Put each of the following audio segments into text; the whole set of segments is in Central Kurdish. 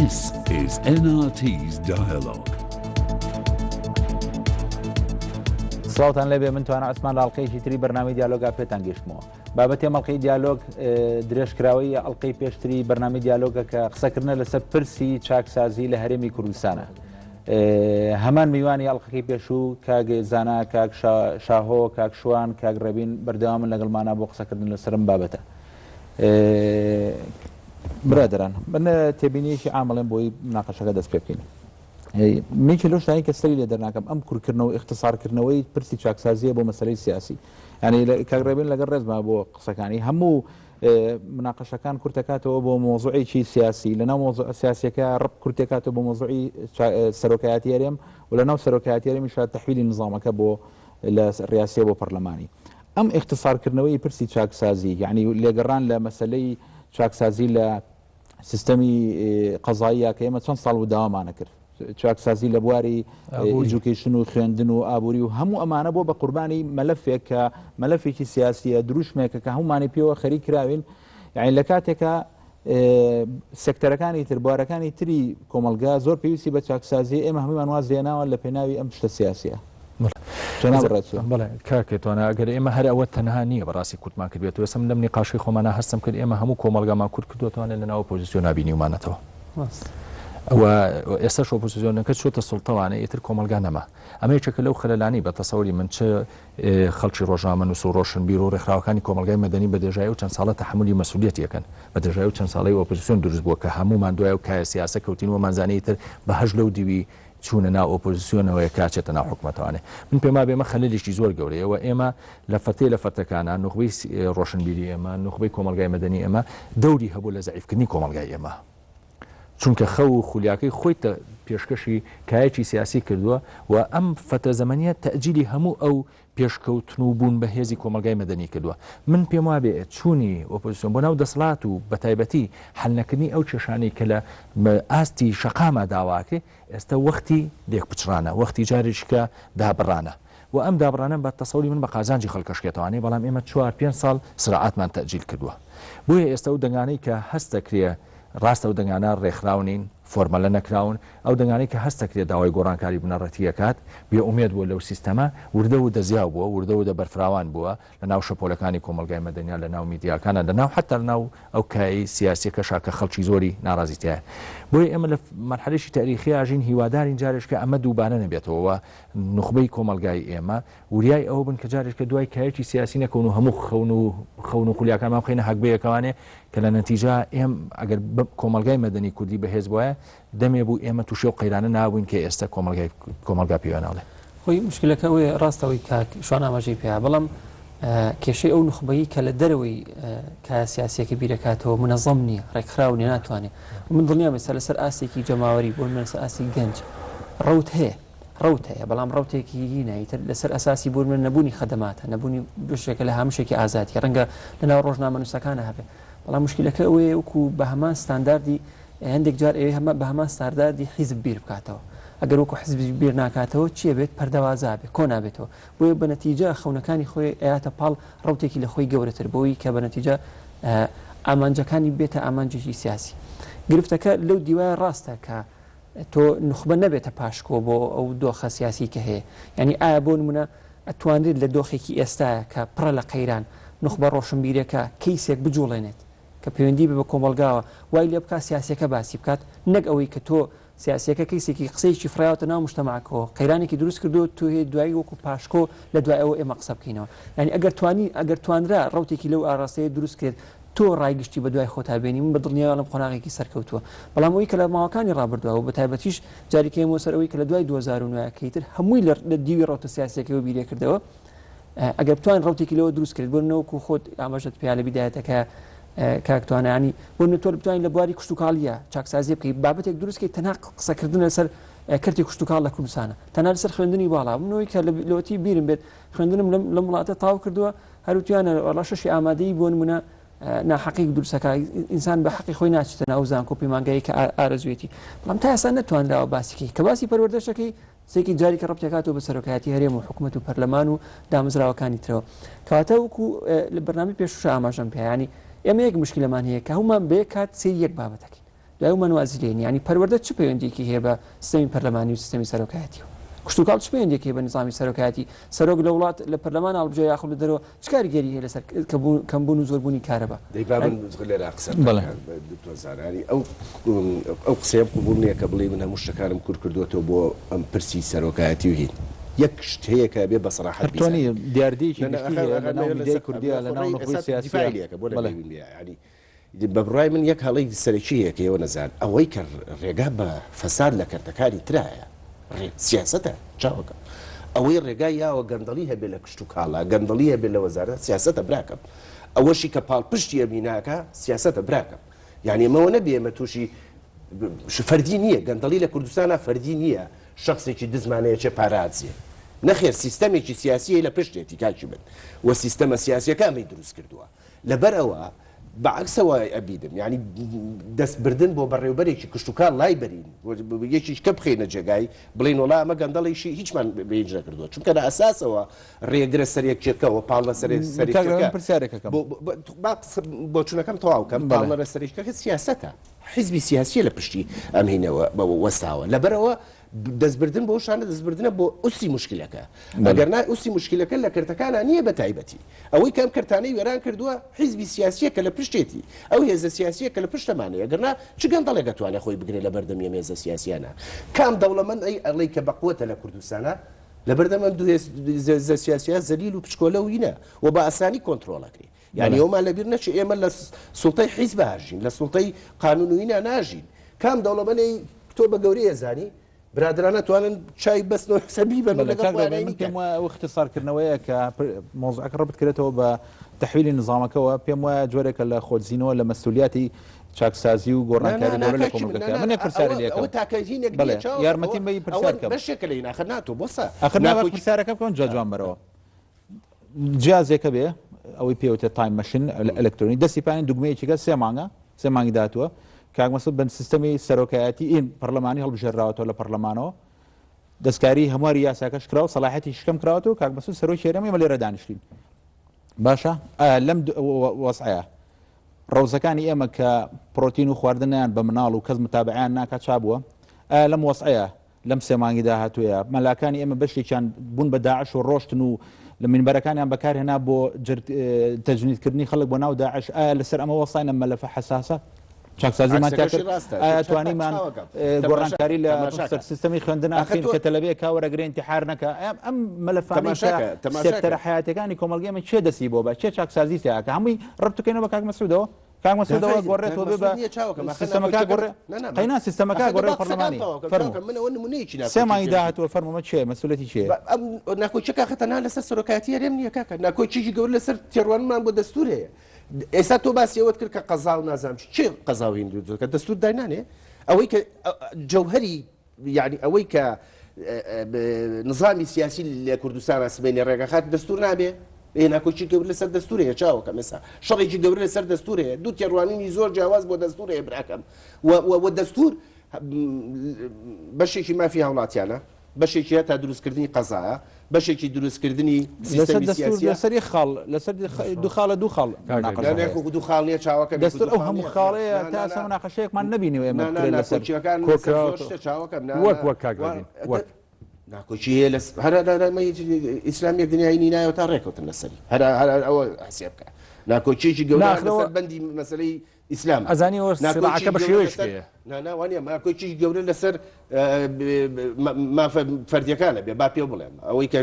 This is NRT's Dialogue. سڵاوتان لێبێ من توانە عوسمان لە ئەڵقەیەکی تری بەرنامەی دیالۆگا پێتان گەشتمەوە. بابەتی ئەڵقەی دیالۆگ درێژکراوەی ئەڵقەی پێشتری بەرنامەی دیالۆگە کە قسەکردنە لەسەر پرسی چاکسازی لە هەرێمی کوردستانە. هەمان میوانی ئەڵقەکەی پێشوو کاک زانا، کاک شاهۆ، کاک شوان، کاک ڕەبین بەردەوامن لەگەڵمانە بۆ قسەکردن لەسەرم بابەتە. برادران من تێبینیەکی عامڵێن بۆی مناقەشەکە دەست پێ بکەین. میکی لەو شتانی کە سەری لێ دەرناکەم ئەم کورتکردنەوە اختصارکردنەوەی پرسی چاکسازیە بۆ مەسەلەی سیاسی، یعنی کاک ڕێبین لەگەڵ ڕێزما بۆ قسەکانی هەموو مناقەشەکان کورتەکاتەوە بۆ مۆزوعێکی سیاسی، لەناو مۆزوع سیاسیەکە ڕب کورتێکاتەوە بۆ مۆزوعی سەرۆکایەتی هەرێم و لەناو سەرۆکایەتی هەرێمیش تەحویلی نظامەکە بۆ لە ڕاستیە بۆ پەرلەمانی. ئەم اختصارکردنەوەی پرسی چاکسازی، یعنی لێگەڕان لە مەسەلەی چاکسازی لە سیستەمی قەزاییە کە ئێمە چەند ساڵ و داوامان کرد، چاکسازی لە بواری ئیجوکیشن و خوێندن و ئابووری و هەموو ئەمانە بۆ بە قوربانی مەلەفێک کە مەلەفێکی سیاسیە دروشمێکە کە هەمومانی پێوە خەریک کراوین. یعنی لە کاتێکە سێکتەرەکانی تر بوارەکانی تری کۆمەلگا زۆر پێویستی بە چاکسازی، ئێمە هەموویمان واز لێناوە لە پێناوی ئەم شتە سیاسیە. بەڵێ کاکێتوانە ئەگەر ئێمە هەر ئەوە تەنها نییە بەڕاستی کورتمان کردێتەوە سم لەم نقاشەی خۆمانە هەستم کرد ئێمە هەموو کۆمەلگامان کورت کردوتوانێت لە ناو ئۆپۆزیسیۆن نبینیومانەتەوە. ئەوە ئێستاش ئۆپۆزیسیۆنەکە چۆتە سوڵتەوانە ئیتر کۆمەلگا نەما. ئەمە یەکێکە لەو خەلەلانی بە تەسەوری من چ خەڵکی ڕۆژنامەنووس و ڕۆشنبیر و ڕێکخراوەکانی کۆمەلگای مەدەنی بە دێژایی و چەند ساڵە تەحملی مەسئولیەتیەکەن بە دێژایی و چەند ساڵی ئۆپۆزیسیۆن دروست بووە کە هەموومان دوایە و کایە سیاسە کەوتینەوە مانزانەی تر بەهەژ لەو دیوی چوونە ناو ئۆپۆزیسیۆنەوەی کاچێتە ناو حکومەتەوانێ. من پێما بێمە خەلەلێکی زۆر گەورەیەوە ئێمە لە فەرتەی لە فەرتەکانە نوخبەی ڕۆشنبیری ئێمە نوخبەی کۆمەلگای مەدەنی ئێمە دەوری هەبوو لە زەعیفکردنی کۆمەلگای ئێمە، چونکە خەو و خولیاکەی خۆی پێشکەشی کایەکی سیاسی کردووە و ئەم فترە زەمەنیە تەجیلی هەموو ئەو پێشکەوتن و بوون بە هێزی کۆمەلگای مەدەنی کردووە. من پێم وابێ چوونی ئۆپۆزیسیۆن بۆ ناو دەسەڵات و بە تایبەتی حەلنەکردنی ئەو کێشانەی کە لە ئاستی شەقامە داواکێ ئێستا وەختی لێک پچڕانە، وەختی جارێکیکە دابڕانە و ئەم دابڕانە بە تەسەوری من بە قازانجی خەڵکەشکێتەوەوانێ، بەڵام ئێمە 4-5 ساڵ سرعاتمان تەجیل کردووە. بۆیە ئێستا و دەنگانەی کە هەستەکرێ ڕاستە و دەنگانە ڕێکخراونین فۆرمەلە نەکراون، ئەو دەنگانەی کە هەستەکرێت داوای گۆڕانکاری بنەڕەتیەکات بێئومێد بووە لەو سیستەمە وردە و دەزیاو بووە، وردە و دەبەرفراوان بووە لە ناو شەپۆلەکانی کۆمەلگای مەدەنیان، لە ناو میدیاکانە، لە ناو حتا لە ناو ئەو کایی سیاسیەکەشا کە خەڵکی زۆری ناڕازیتیایە. بۆیە ئێمە لە مەرحەلەیەکی تاریخی ئاژین هیوادارین جارێککە ئەمە دووبارە نەبێتەوە نوخبەی کۆمەلگای ئێمە وریای ئەوە بن کە جارێککە دوای کایەکی سیاسی نەکەون و هەموو خەون و خولیاکانمان بخەینە هەکبەیەکەوانێ کە لە نەتیجا ئێم ئەگەر کۆمەلگای مەدەنی کوردی بەهێز بووە دەمێ بوو ئێمە تووشێ و قەیرانە نابووین کە ئێستا کۆمەلگا پێوێناڵێ. خۆی مشکلەکە ئەوێ ڕاستەوەی کاک شوان ئاماژەی پێیا، بەڵام کێشەی ئەو نخبەیی کە لە دەرەوەی کا سیاسیەکە بیرەکاتەوە منەظەم نییە، ڕێکخراو نیە، ناتوانێت. من دڵنیام ئێستا لەسەر ئاستێکی جەماوەری بۆ لەسەر ئاستی گەنج ڕەوت هەیە، بەڵام ڕەوتێکی نایتر لەسەر ئەساسی بۆ من نەبوونی خەدەماتە، نەبوونی بشێکە لە هەمشێکی ئازادی ڕەنگە لەناو ڕۆژنامەنووسەکانە هەبێت، بەڵام مشکلەکە ئەوەیە وەکو بە هەمان ستانداردی هەندێک جار ئەوێ هەمە بە هەمان ستانداردی حیزب بیر بکاتەوە. ئەگەر وەکو حیزبی بیر ناکاتەوە چیە بێت؟ پەردەوازا بێت، کۆ نابێتەوە. بۆیە بە نەتیجە خەونەکانی خۆی ئەیاتە پاڵ ڕەوتێکی لە خۆی گەورەتر بۆی کە بە نەتیجە ئامانجەکانی بێتە ئامانجێکی سیاسی. گرفتەکە لەو دیوایە ڕاستە کە تۆ نخبە نەبێتە پاشکۆ بۆ ئەو دۆخە سیاسی کە هەیە. یعنی ئایا بۆ نمونە ئەتوانرێت لە دۆخێکی ئێستاە کە پڕە لە قەیران نخبە ڕۆشنبیرەکە کەیسێک بجوڵێنێت کە پەیوەندی بە کۆمەلگاوە وای لێ بکات سیاسەکە باسی بکات، نەک ئەوەی کە تۆ سیاسەکە کەیسێکی قسەیەکی فراوەتە ناو مجتەماعەکەوە قەیرانێکی دروست کردو تو هەیە دوایی وەکو پاشکۆ لە دوای ئەوە ئێمە قسە بکەینەوە. یعنی ئەگەر توانرا ڕەوتێکی لەو ئاراستەیە دروست کرێت تۆ ڕایگشتی بە دوای خۆتا بێنی، من بە دڵنیاوە لەم قۆناغێکی سەرکەوتووە. بەڵام ئەوەی کە لە ماوەکانی ڕابردووە و بە تایبەتیش جاریکەیەوە سەر ئەوەی کە لە دوای 2009 کەیتر هەمووی لە دیوی ڕەوتە سیاسیەکەەوە بیرێ کردەوە، ئەگەر بتوان ڕەوتێکی لەوە دروست کرد بۆ نەوەکو خۆت ئاماژەت پێیا لە بیدایەتەکە کاکتوانانی بۆ نەتۆ بتوانین لە بواری کشتتوکاڵیە چاکسازی بکەیت بابەتێک دروستکەی تەنها قسەکردن لەسەر کردی کشتتوکاڵ لە کوردستانە، تەنها لەسەر خوێندنی باڵا منەوەی کە لەوەتی بیرم بێت خوێندنم لەم وڵاتە تاو کردووە هەروتوانە ڕەشەشی ئامادەی بۆ نمونە ناحەقی دروستەکە ئینسان بە حەقی خۆی ناچێتە ناو زانکۆ پەیمانگایی کە ئارەزوێتی، بەڵام تا ئێستا نەتوانراوە باسیکەی کە باسی پەروەردەشەکەی سێکی جاری کە ڕەبتێکاتەوە بە سەرۆکایەتی هەرێم و حکوومەت و پەرلەمان و دامەزراوەکانی ترەوە کەواتە وەکو لە بەرنامەی پێشوشە ئاماژەم پێ، ینی ئێمە یەک مشکلەمان هەیە کە هەمومان بێ کات سێری یەک بابەتەکەین، لای منوازلین یعنی پەروەردە چ پەیوەندێکی هەیە بە سیستەمی پەرلەمانی و سیستەمی سەرۆکایەتی کشتتوکڵ چ پەیوەندێکی بە نظامی سەرۆکایەتی سەرۆک لە وڵات لە پەرلەمان هەڵبژێ یاخود لە دەرەوە چ کاریگەری هەیە لەسەر کەمبوون و زۆربوونی کارەبە دەیبابزارانی ئەو قسەیە قبول نییە کە بڵێ من هەموو شتەکانم کورد کردوێتەوە بۆ ئەم پرسی سەرۆکایەتی و هین یەک شت هەیە کە بێ بەسەراحەت توانی دیاردەیەکی کوردیا لە ناو نەخۆی سیاسیەکە ینی بەبڕای من یەک هەڵی سەرەکی هەیەکەوە نەزان ئەوەی کە ڕێگا بە فەساد لە کەرتەکاری ترایە سیاسەتە چاوەکە ئەوەی ڕێگای یاوە گەندەڵی هەبێ لە کشت و کاڵا گەندەڵی هەبێ لە وەزارەت سیاسەتە براکەم ئەوەشی کە پاڵپشتی ئەمیناکە سیاسەتە براکەم یعنی ئەمەوە نەبێ ئێمە تووشی فەردی نییە گەندەڵی لە کوردستانە فەردی نییە شخصێکی دزمانەیەکێ پارازیە نەخێر سیستەمێکی سیاسیە لە پشتێتی کاکی بن وە سیستەمە سیاسیەکەمی دروست کردووە لەبەر ئەوە بەعکسەوە ئەبیدم ینی دەستبردن بۆ بەڕێوبەرێکی کشتتوکان لای بەرین یەکیش کە بخینە جێگای بڵین وڵا ئەمە گەندەڵیشی هیچمان بێنج نەکردووە چونکە لە ئەساسەوە ڕێگرە سەرێکێکەوە پاڵ لە پرسیارێکەکە بۆ چونەکەم تەواوکەم پاڵە لە سەرێکەکە سیاسەتە حیزبی سیاسیە لە پشتی ئەمهینەوە وەستاوە لەبەرەوە دەستبردن بۆ شانە دەستبردنە بۆ ئوسی مشکلەکە ئەگەرنا ئوسی مشکلەکە لە کردەکانە نییە بە تایبەتی ئەوەی کەم کردانەی وێران کردووە حیزبی سیاسیەکە لە پشتێتی ئەو هێزە سیاسیەکە لە پشتەمانەیە ئەگەرنا چ گەندەڵێک دەتوانێت خۆی بگرێت لە بەردەمی مێزە سیاسیانە کام دەوڵەمەند ئەڵەی کە بەقوتە لە کوردستانە لە بەردەمە دوێزە سیاسیە زەلیل و پچکۆلە و وینە و بە ئاسانی کۆنتترۆلەکری یعنی ئەومان لەبیر نەچ ئێمە لە سوڵتەی حیزب هاژین لە سوڵتەی قانونوینە ناژین کام دەوڵەمەندی تۆ بە گەورەی ئەزانی برادرانە توانن چای بەستنەوە سەبی بە پێم وایە اختصارکردنەوەیە کە مۆزوعەکە ڕبت کرێتەوە بە تەحویلی نظامەکەەوە پێم وایە جۆرێکە لە خۆزیینەوە لە مەسئولیاتی چاکسازی و گۆڕانکاری گەورە لە کۆمەلگەکە منێک پرسیارێکە یارمەتیم بە پرسیارکە بەشێکە لە ناخە ناتۆ بۆ ئەخر پرسیارەکە بکەن جوان بەرەوە جیازێکە بێ ئەوەی پێوتە تایم مەشین ئەلکترۆنی دەستی پایین دوگمەیەکیگە سێ مانگی داتووە کاگمەسە بن سیستەمی سەرۆکایەتی ئین پەرلەمانی هەڵبژێراوەتەوە لە پەرلەمانەوە دەستکاری هەمواری یاساکەش کراوە سەلاحەتی شکەم کراوەوە کاگمەسە سەرۆکی شێرەمە لێ ڕێدانیشتین باشە لەم وەسعەیە ڕەوزەکانی ئێمە کە پرۆتین و خواردنیان بە مناڵ و کەس متابعیان ناکات چابووە لەم وەسعەیە لەم سێ مانگی داهاتوویە مەلاکانی ئێمە بەشێکیان بوون بە داعش و ڕۆشتن و لە منبەرەکانیان بەکارهێنا بۆ تەجنیدکردنی خەڵک بۆ ناو داعش لەسەر ئەمە وەساینە مەلەفە حەساسە چاکسازیمان توانیمان گۆڕانکاری لە سیستەمی خوێندن ئاخین کە تەلەبێ کاوەرەگرێ انتحار نەکە ئەم مەلەفانە سێکتەرە حیاتەکانی کۆمەلگەمە چێ دەسی بۆ بە چێ چاکسازی تیاکە هەمووی ڕبتوکەینەوە بە کاک مەسعودەوە کاک مەسعودەوە گۆڕێتەوە بێ بە سیستەمەکە گۆڕێ قەینا سیستەمەکە گۆڕێ پەرلەمانی سێ مانگی داهاتووە فەرموومە چێ مەسئولەتی چێ ناکۆچەکە خەتەنها لەسەر سەرۆکایەتی هەرێم نییە کاکە ناکۆچێکی گەور لەسەر تێڕوانمان بۆ دەستور هەیە ئێستا تۆ باسیەوەت کرد کە قەزا و نازانم چێ قەزا و هیندوو کە دەستور داینانێ ئەوەی کە جەوهەری یعنی ئەوەی کە نظامی سیاسی لە کوردستان سبێنێ ڕێگەخات دەستور نابێ ناکۆچی گەور لەسەر دەستورەیە چاوەکە مەسا شەڕێکی گەور لەسەر دەستورەیە دوو تێڕوانینی زۆر جیاواز بۆ دەستورەیە براکەم و دەستور بەشێکی مافی هاوڵاتیانە بەشێکی تا دروستکردنی قەزایە بەشێکی دروستکردنی سیستەمی سیاسی لەسەری خاڵ لەسەر دوو خاڵە دوو خاڵ دوو خاڵ نییە چاوەکە دەستور ئەو هەموو خاڵەیە تا ئێستا مناقەشەیەکمان نەبینیوە ئێمە لەسەرچیەکان چاوەکە وەک کاگەڵین وەک ناکۆچیە لە هەرمە ئیسلامیەک دنیای نایەوە تا ڕێکەوتن لەسەری هەر ئەوە حسێ بکە ناکۆچیێکی گەورە لەسەر بەندی مەسەلەی ئیسلام ئەزانی سلاحەکە بە شێوەیەک ناوانە ماکۆچی گەورە لەسەر مافە فەردیەکانە بێ با پێ بڵێم ئەوەی کە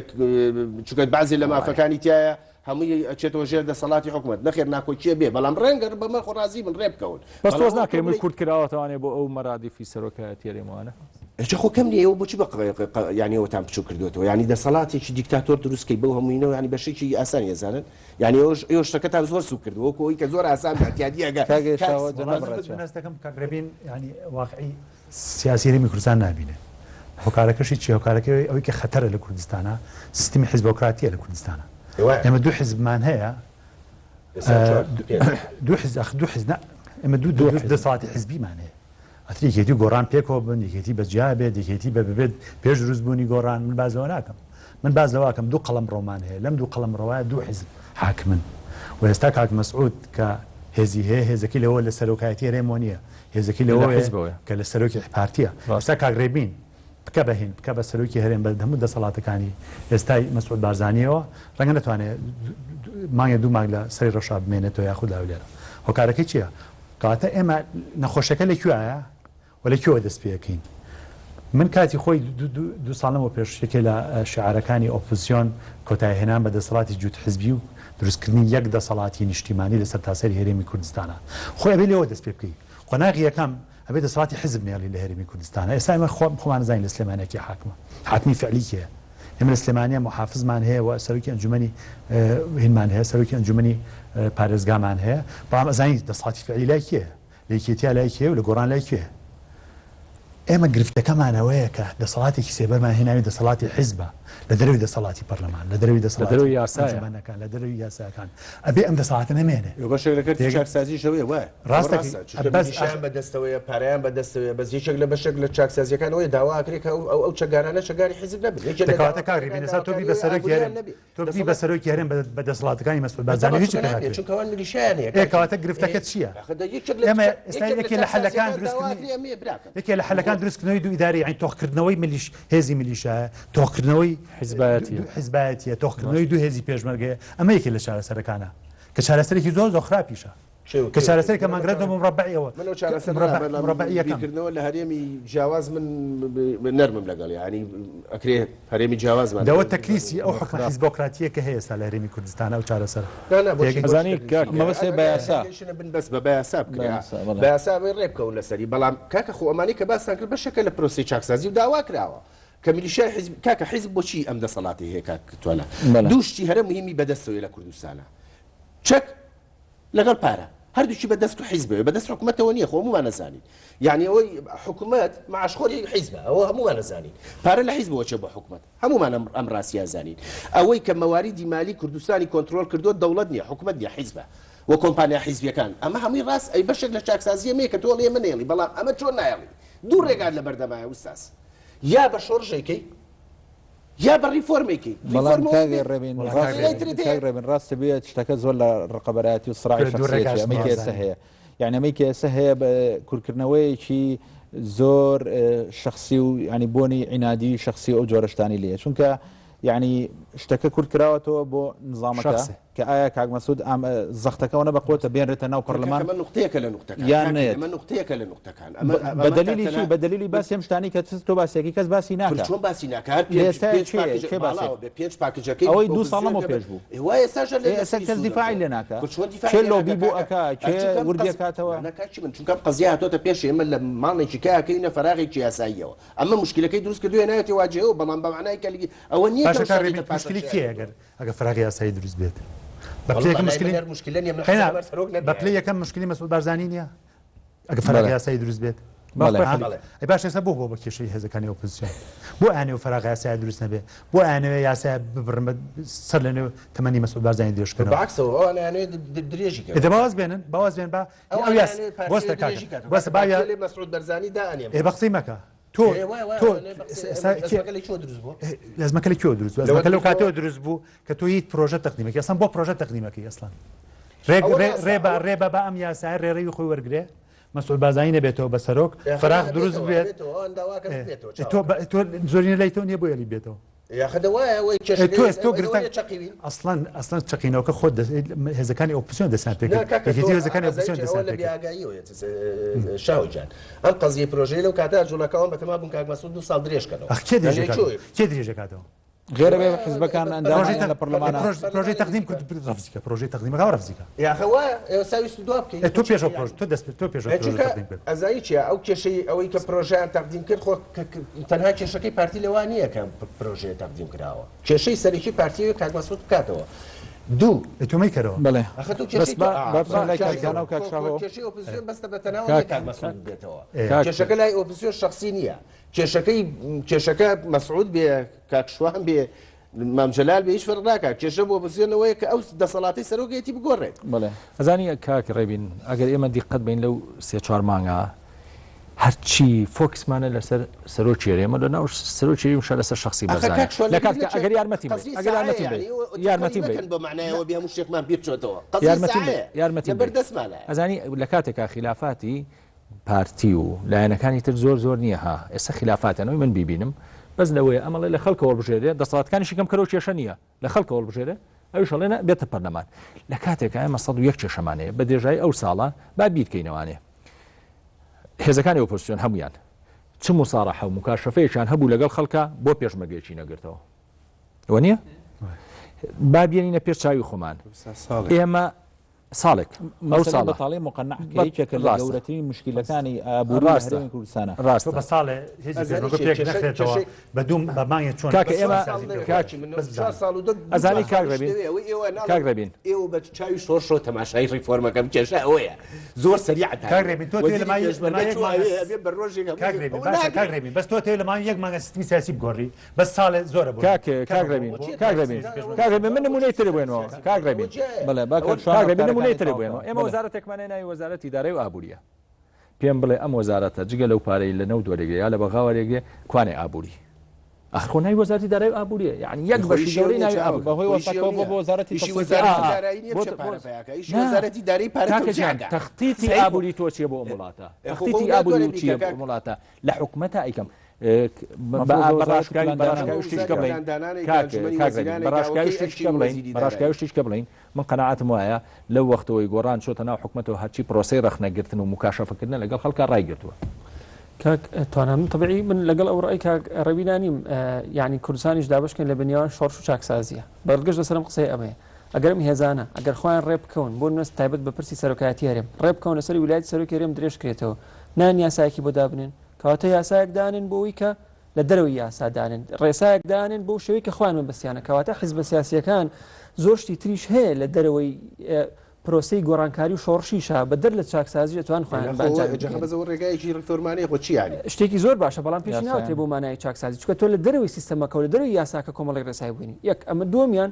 چکە بعضی لە مافەکانی تایە هەمووی ئەچێتەوە ژێر دەسەڵاتی حکومەت نەخێر ناکۆچیە بێ بەڵام ڕەنگە بەمە خۆڕازی من ڕێ بکەون بەس تۆز ناکەی من کورد کراوەتەوانێ بۆ ئەو مەرادیفی سەرۆکایەتی هەرێمەوانە خۆ کەم نیە ئەوە بۆچی ینی ئەوەتان بچوو کردوێتەوە ینی دەسەڵاتێکی دیکتاتۆر دروستکەی بەو هەمووینەوە ینی بەشێکی ئاسانی ێزانن ینی ئەو شتەکەتان زۆر سوو کردووە ئەوی کە زۆر ئاسان هاتیادیەگەستەکەم کاگرێبین ینی واقعی سیاسی هەرێمی کوردستان نابینێ هۆکارەکەشی چی هۆکارەکەی ئەوەی کە خەتەرە لە کوردستانە سیستمی حیزبۆکراتیە لە کوردستانە ئێمە دوو حیزبمان هەیە دوو حیز ئێمە دوو دەسەڵاتی حیزبیمان هەیە ئەتر یەکێتی گۆڕان پێکەوە بن یەکێتی بەجیا بێت یەکێتی بە ببێت پێش دروستبوونی گۆڕان من بازەوە ناکەم من باز لەواکەم دوو قەڵەم ڕۆمان هەیە لەم دوو قەڵەم ڕۆوایە دوو حیزب حاکمن و ئێستا کاک مەسعود کە هێزی هەیە هێزەکەی لەوە لە سەرۆکایەتی هەرێمەوە نییە هێزەکەی لەوە کە لە سەرۆکی پارتیە ئێستا کاگڕێبین بکە بەهین بکە بە سەرۆکی هەرێم بە هەموو دەسەڵاتەکانی ئێستای مەسعود بارزانیەوە ڕەنگە نەتوانێت مانگە دوو مانگ لە سەری ڕەشا بمێنێتەوە یاخود لاولێرە هۆکارەکەی چییە؟ کەواتە ئێمە نەخۆشەکە لەکوێیە و لەکوێوە دەست پێەکەین من کاتی خۆی دو ساڵەمەوە پێشێکی لە شعارەکانی ئۆپۆزیۆن کۆتایهێنان بە دەسەڵاتی جووت حزبی و دروستکردنی یەک دەسەڵاتی نیشتیمانی لەسەر تاسەری هەرێمی کوردستانە خۆی ئەبێ لەوە دەست پێ بکەی قۆناغی یەکەم ئەبێ دەسەڵاتی حزب نێڵی لە هەرێمی کوردستانە ئێستا ئێمە خۆمان زانین لە سلێمانێکی حاکمی فعلیکیە ئێمە لە سلێمانیە محافزمان هەیە و سەرۆکی ئەنجومەنی هینمان هەیە سەرۆکی ئەنجومەنی پارێزگامان هەیە بەڵام ئەزانین دەسەڵاتی فعلی لای کێیە لە یەکێتیا لای کێ و لە گۆڕان لای کوێ ئێمە گرفتەکەمانەوەیە کە دەسەڵاتێکی سێبەرمان هێناوی دەسەڵاتی حیزبە لە دەروی دەسەڵاتی پەرلەمان لە دەروی دەسەڵاتی یاساکان لە دەروی یاساکان ئەبێ ئەم دەسەڵاتە نەمێنێ بەشێک لەکەی چاکسازیشەوەی وایە ڕاستەکان بەدەستەوەیە پارەیان بەدەستەوەی بەس یەکێک لە بەشێک لە چاکسازیەکانەوەی داواکرێت ئەو چەگانە چەگاری حیزب نەبێت دەکاتە کاڕی بینەسا تۆبی بە سەرۆکی هەرێم بە دەسەڵاتەکانی مەسعود بارزانی هیچ چونکەوان میلیشیانەیە کەواتە گرفتەکە چییە؟ ئێمە ئێستا یەکێ لە حەلەکان یەکێ لە حەلەکان دروستکردنەوەی دوو ئیداری یعنی تۆخکردنەوەی هێزی میلیشایە تۆخکردنەوەی حیزبایەتیە تۆخکردنەوەی دوو هێزی پێشمەرگەیە ئەمە یەکێ لە چارەسەرەکانە کە چارەسەرێکی زۆر خراپیشە کە چارەسەرێکە ماگرێتەوە مربعیەوە مربعیەکردنەوە لە هەرێمی جیاواز من نەرمم لەگەڵ ینی ئەکرێ هەرێمی جیاوازمان دەوە تەکلیسی ئەو حکومە حیزبۆکراتیە کە هەیە ئێستا لە هەرێمی کوردستانە و چارەسەر مەبەستێ بە یاسا بن بەس بە یاسا بکرا بە یاسا ڕێبکەون لەسەری بەڵام کاکە خۆ ئەمانی کە باسان کرد بەشەکە لە پرۆسی چاکسازی و داوا کراوە کە میلیشای حیزب کاکە حیزب بۆچی ئەم دەسەڵاتی هەیە کاکتوانە دووشتی هەرە مهمی بەدەستەوەی لە کوردستانە چەک لەگەڵ پارە هەردووشی بەدەست و حیزبەوە بەدەست حکوومەتەوە نییە خۆ هەمومان نەزانین یعنی ئەوەی حکوومەت معاشخۆری حیزبە ئەوە هەمومان نەزانین پارە لە حیزبەوە چێ بۆ حکوومەت هەمومان ئەم ڕاستیە زانین ئەوەی کە مەواریدی مالی کوردستانی کۆنتترۆل کردو دەوڵەت نییە حکوومەت نیە حیزبە و کۆمپانیا حیزبیەکان ئەمە هەمووی ڕاست ئەی بەشێک لە چاکسازیە مێ کە تۆ لێ منێڵی بەڵام ئەمە چۆن نایڵی دوو ڕێگات لە بەردەمایە وستاس یا بە شۆڕژێکەی یا بە ریفۆرمێکی ڕێبن ڕاستە بێت شتەکە زۆر لە ڕقەبەتی و سڕای ئەمەی ئێستا هەیە یعنی ئەمەی کە ئێستا هەیە بە کورتکردنەوەیکی زۆر شخصی و ینی بۆنی عینادی شخصی ئەو جۆرەشتانی لێ چونکە یعنی شتەکە کورتکراوەتەوە بۆ نظامەکە کە ئایا کاک مەسعود زەختەکەەوە نە بەقوتە بێنرێتە ناو پەرلەمان نقطەیەکە لە نقطەکان یان نێت نقطەیەکە لە نقطەکان بە دلیلی باسی ئەم شتانی کە تۆ باسیێکی کەس باسی ناکات چۆن باسی ناکات پێنج پاکجەکەی ئەوەی دوو ساڵەمەوە پێش بوو ئێستا کەس دیفاعی لێ ناکات چێ لۆبی بۆ ئەکا چێ وردیەکاتەوە من چونکە قەزیە هاتۆتە پێش ئێمە لە ماڵێکی کاکەینە فەراغێکی یاساییەوە ئەمە مشکلەکەی دروست کردووە نایەتی واجهەوە بەڵام بەمانای کە ئەوە نییە مشکلی کێ ئەگەر فەراغی یاسایی دروست بێت بەپلی یەکەم مشکلی مەسعود بارزانی نییە ئەگە فەراغی یاسایی دروست بێت باش ئێستا بۆ بە کێشەی هێزەکانی ئۆپۆزیسیۆن بۆ ئەوانەوە فەراغی یاسایی دروست نەبێ بۆ ئەوانەوە یاسا ببڕن سەر لەنێو تەمەنی مەسعود بارزانی درێژکردنەوە باواز بێنن باواز بێن بە ئەو یاس بۆستە کاکە بەس بایا مەسعود بارزانی دانێ بەقسەی مەکە تۆ لازمەکە لە کێوە دروست لازمەکە لەو کاتەوە دروست بوو کە تۆ هیچ پرۆژە تەقدیمەکە ئەسڵان بۆ پرۆژە تەقدیمەکەی ئەسڵان ڕێبە بە ئەم یاسای ڕێڕەوی خۆی وەرگێ مەسعود بارزانی نەبێتەوە بە سەرۆک فەراغ دروست بێت تۆ زۆرینە لای تۆ نییە بۆ یەلی بێتەوە ئەسڵان چقینەوەکە خۆ هێزەکانی ئۆپۆزیسیۆن دەسان پێکردی هێزەکانی ئۆپۆزیسیۆن دەسان شاوجان ئەم قەزیە پرۆژەی لەو کاتە جوڵەکەەوە بەتەما بوون کاک مەسعود 2 ساڵ درێژکەنەوە کێ درێژەکاتەوە غێرە بێ حیزبەکان ئەندامی لە پەرلەمانە پرۆژەی تەقدیم کرد ڕەفزیکە پرۆژەی تەقدیمەکە ڕەفزیکە یاخەوە ساویست دو بکەیت تۆ پێش تۆ دەست تۆ پێش ئەزایی چیە ئەو کێشەی ئەوەی کە پرۆژیان تەقدیم کرد خۆ تەنها کێشەکەی پارتی لەوان نییە کە پرۆژەیە تەقدیم کراوە کێشەی سەرەکی پارتیەوە کاک مەسعود بکاتەوە دوو تۆمەی کەرەوە بڵێ ئۆپۆزیسیۆن بەستە بەتەناوە کاک مەسعود بێتەوە کێشەکە لای ئۆپۆزیسیۆن شخصی نییە کێشەکە مەسعود بێ کاک شوان بێ مامجلال بە هیچ فەرق ناکات کێشە بۆ ئۆپۆزیسیۆنەوەیە کە ئەو دەسەڵاتی سەرۆکێتی بگۆڕێت ئەزانی کاک ڕێبین ئەگەر ئێمە دیقەت بین لەو 3-4 مانگە هەرچی فۆکسمانە لەسەر سەرۆکی هەرێمە لە ناو سەرۆکی وشە لەسەر شخصی بەزانێت لە کاتکە ئەگەر یارمەتی ئەزانی لە کاتێکا خلافاتی پارتی و لایەنەکانی تر زۆر نییە ها ئێستا خلافاتەنەوەی من بیبینم بەس لەوەیە ئەمەڵێ لە خەڵکەوە بژێرێ دەسەڵاتەکانیشی کەم کەرەوە کێشە نییە لە خەڵکەوە بژێرێ ئەوش ئەڵێنە بێتە پەرلەمان لە کاتێکە ئێمە 101 کێشەمانەیە بە دێژای ئەو ساڵە با بیرکەینەوانێ هێزەکانی ئۆپۆزیسیۆن هەمویان چ مصارحە و مکاشفەیەکیان هەبوو لەگەڵ خەڵکە بۆ پێشمەرگەیەکی نەگرتەوە وە نییە با بێنینە پێش چاوی خۆمان ئێمە ساڵێک ئەو ساڵ بەتاڵی مقنعکە لە گەورەترین مشکلەکانی ئابووری هەرێمی کوردستانە ڕاست بە ساڵێ پێک نەخرێتەوە بەدوم بەمانگە چۆن کاکە ئێمە ئەزانی کاگرەبین ئێوە بە چاوی شۆڕ تەماشای ڕیفۆرمەکەم کێشە ئەوەیە زۆر سەریعە کاگرێبین تۆ کاگرێبین بەس تۆ تێ لەمان یەک مانگە سیستمی سیاسی بگۆڕی بەس ساڵێ زۆرە بوو کاگرێبین من نمونەی تر بێنەوە کاگرێبین بەڵێ نمونەی تر بێنەوە ئێمە وەزارەتێکمانەی ناوی وەزارەتی ئیدارەی و ئابووریە پێم بڵێ ئەم وەزارەتە جگە لەو پارەی لە نەو دۆرەگرێ یا لە بەغاوەرێگرێ کوانێ ئابووری ئەخۆ ناوی وەزارەتی ئیدارەی و ئابووریە یعنی یەک بەشی گەورەی ناوی ئابووری بەهۆی وەسەکەوە بۆ وەزارەتی وەزارەتی دارایی پارە تەختیتی ئابووری تۆ چیە بۆ وڵاتە تەختیتی ئابووری و چیە بۆ وڵاتە لە حکومەتە ئەیکەم بەڕاشکاوی شتیشکە بڵین من قەناعەتم وایە لەو وەختەوەی گۆڕان چۆتە ناو حکومەتەوە هەرچی پرۆسەی ڕەخنەگرتن و مکاشەفەکردن لەگەڵ خەڵکە ڕایگرتووە کاک توانم طبعی من لەگەڵ ئەو ڕای کاک ڕەوینانیم یعنی کوردستانیش دابشکن لە بنیان شۆڕش و چاکسازیە بەڵگەشت لەسەرم قسەی ئەمەیە ئەگەرم هێزانە ئەگەر خۆیان ڕێ بکەون بۆ نوێست تایبەت بە پرسی سەرۆکایەتی هەرێم ڕێ بکەون لەسەر ویلایەتی سەرۆکی هەرێم درێژ کرێتەوە نان یاسایەکی بۆ دابنێن کەواتە یاسایەک دانن بۆەوەی کە لە دەرەوەی یاسادانن ڕێسایەک دانن بۆ شێوەی کە خوان بەسییانە کەواتە حیزبە سیاسیەکان زۆر شتی تریش هەیە لە دەرەوەی پرۆسی گۆڕانکاری و شۆڕشیشە بە دەر لە چاکسازی دەتوان خوان ڕێگایکی ڕفۆرمانی خۆ چیانی شتێکی زۆر باشە بەڵام پێش ناوتێ بۆ مانای چاکسازی چکە تۆ لە دەرەوەی سیستەمەکە و لە دەرەوەی یاساکە کۆمەڵێک ڕێسای بووینی یەک ئەمە دومیان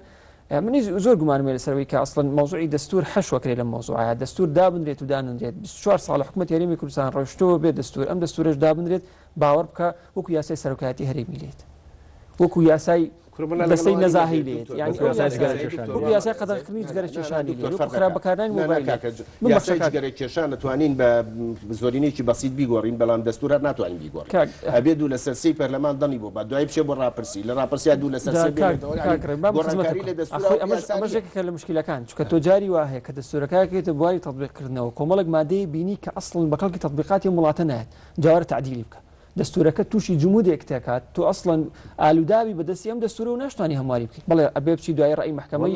منی زۆر گومانمێ لەسەرەوەی کە ئەسڵەن مەوزوعی دەستور حەشوەکرێ لە مەوزوعە دەستور دابنرێت و دانرێت 24 ساڵ حکومەت هەرێمی کوردستان ڕۆیشتەوە بێت دەستور ئەم دەستورش دابنرێت باوەڕ بکە وەکو یاسای سەرۆکایەتی هەرێمی لێت وەکو یاسای دەستەی نەزاهی لێت یعنی یاسای قەدەغەکردنی جگەرە کێشانی لێت وەکو خراپ بەکاردانی مۆبایل جگەرە کێشان دەتوانین بە زۆرینەیەکی بەسیط بیگۆڕین بەڵام دەستور هەر ناتوانین بیگۆڕین ئەبێ دوو لە سەرسی پەرلەمان دەنی بۆ بە دوای بچێ بۆ ڕاپرسی لە ڕاپرسیا دوو لە سەرسی ئەمەژێکە لە مشکلەکان چکە تۆ جاری وایە کە دەستورەکەکەیتە بواری تەطبیقکردنەوە کۆمەڵک مادەی بینی کە ئەسڵن بە خەڵکی تەطبیقاتی وڵاتە نایەت جاوارە تعدیلی بکە دەستورەکە تووشی جمودێک تێکات تۆ ئەسڵەن ئالوداوی بەدەستی ئەم دەستورە و ناشتوانی هەمواری بکەیت بەڵێ ئەبێ بچی دوای ڕای محکەمەی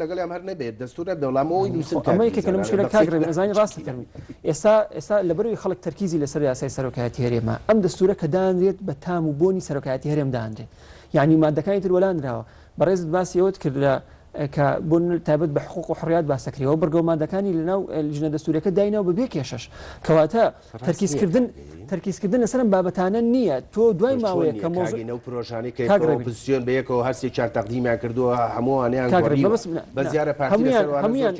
لەگەڵیان هەر نەبێت دەستورە دەوڵامەوەی ئەمەیەکە لە مشکلە کاگرێن ئەزانی ڕاستی فەرمی ئێستا لەبەروی خەڵک تەرکیزی لەسەر یاسای سەرۆکایەتی هەرێمە ئەم دەستورە کە دانرێت بە تام و بۆنی سەرۆکایەتی هەرێم دانرێت یعنی مادەکانی تر وەلاندراوە بەڕێزت باسی ئەوت کرد لە کە بۆن تایبەت بە حقوق و حڕیات باسەکرەوە بەرگەوماندەکانی لەناو لیژنە دەستورەکە دایناو بەبێ کێشەش کەواتە تەرکیزکردن لەسەرم بابەتانە نییە تۆ دوای ماوەیە کە مۆزوعی پرۆژانی کە ئۆپۆزیسیۆن بەیەکەوە هەرسی چار تەقدیمیان کردووە هەمووانیان بەزیارە هەمویان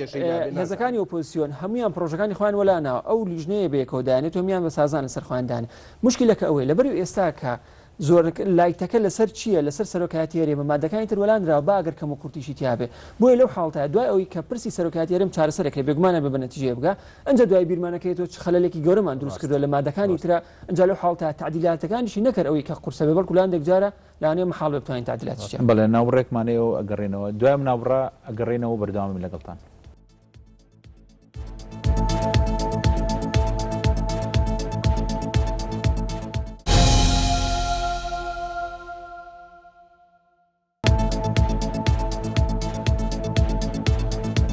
هێزەکانی ئۆپۆزیسیۆن هەمویان پرۆژەکانی خۆیان وەلاناوە ئەو لیژنەیە بەیەکەوە دانێت هەمویان بە سازان لەسەر خۆیاندان مشکلەکە ئەوەیە لەبەر ئێستا کە زۆر لایتەکە لەسەر چییە لەسەر سەرۆکایەتی هەرێمە مادەکانی تر وەلاندراوە باگەر کەم و کورتیشی تیابێ بۆیە لەو حاڵتە دوای ئەوەی کە پرسی سەرۆکایەتی هەرێم چارەسەرەکرێ بێگومانە بە نەتیجە بگا ئەنجا دوای بیرمانەکەیەوە چ خەلەلێکی گەورەمان دروست کردووە لە مادەکانی ترە ئەنجا لەو حاڵتە تعدیلاتەکانیشی نەکرد ئەوەی کە قورسە بێ بەڵکو لاندێک جارە لەوانەیە مەحاڵ بتوانین تعدیلاتیش بەڵێ ناوڕێکمانەیە و ئەگەڕێنەوە دوام ناوڕە ئەگەڕێنەوە بەردەوام لەگەڵتان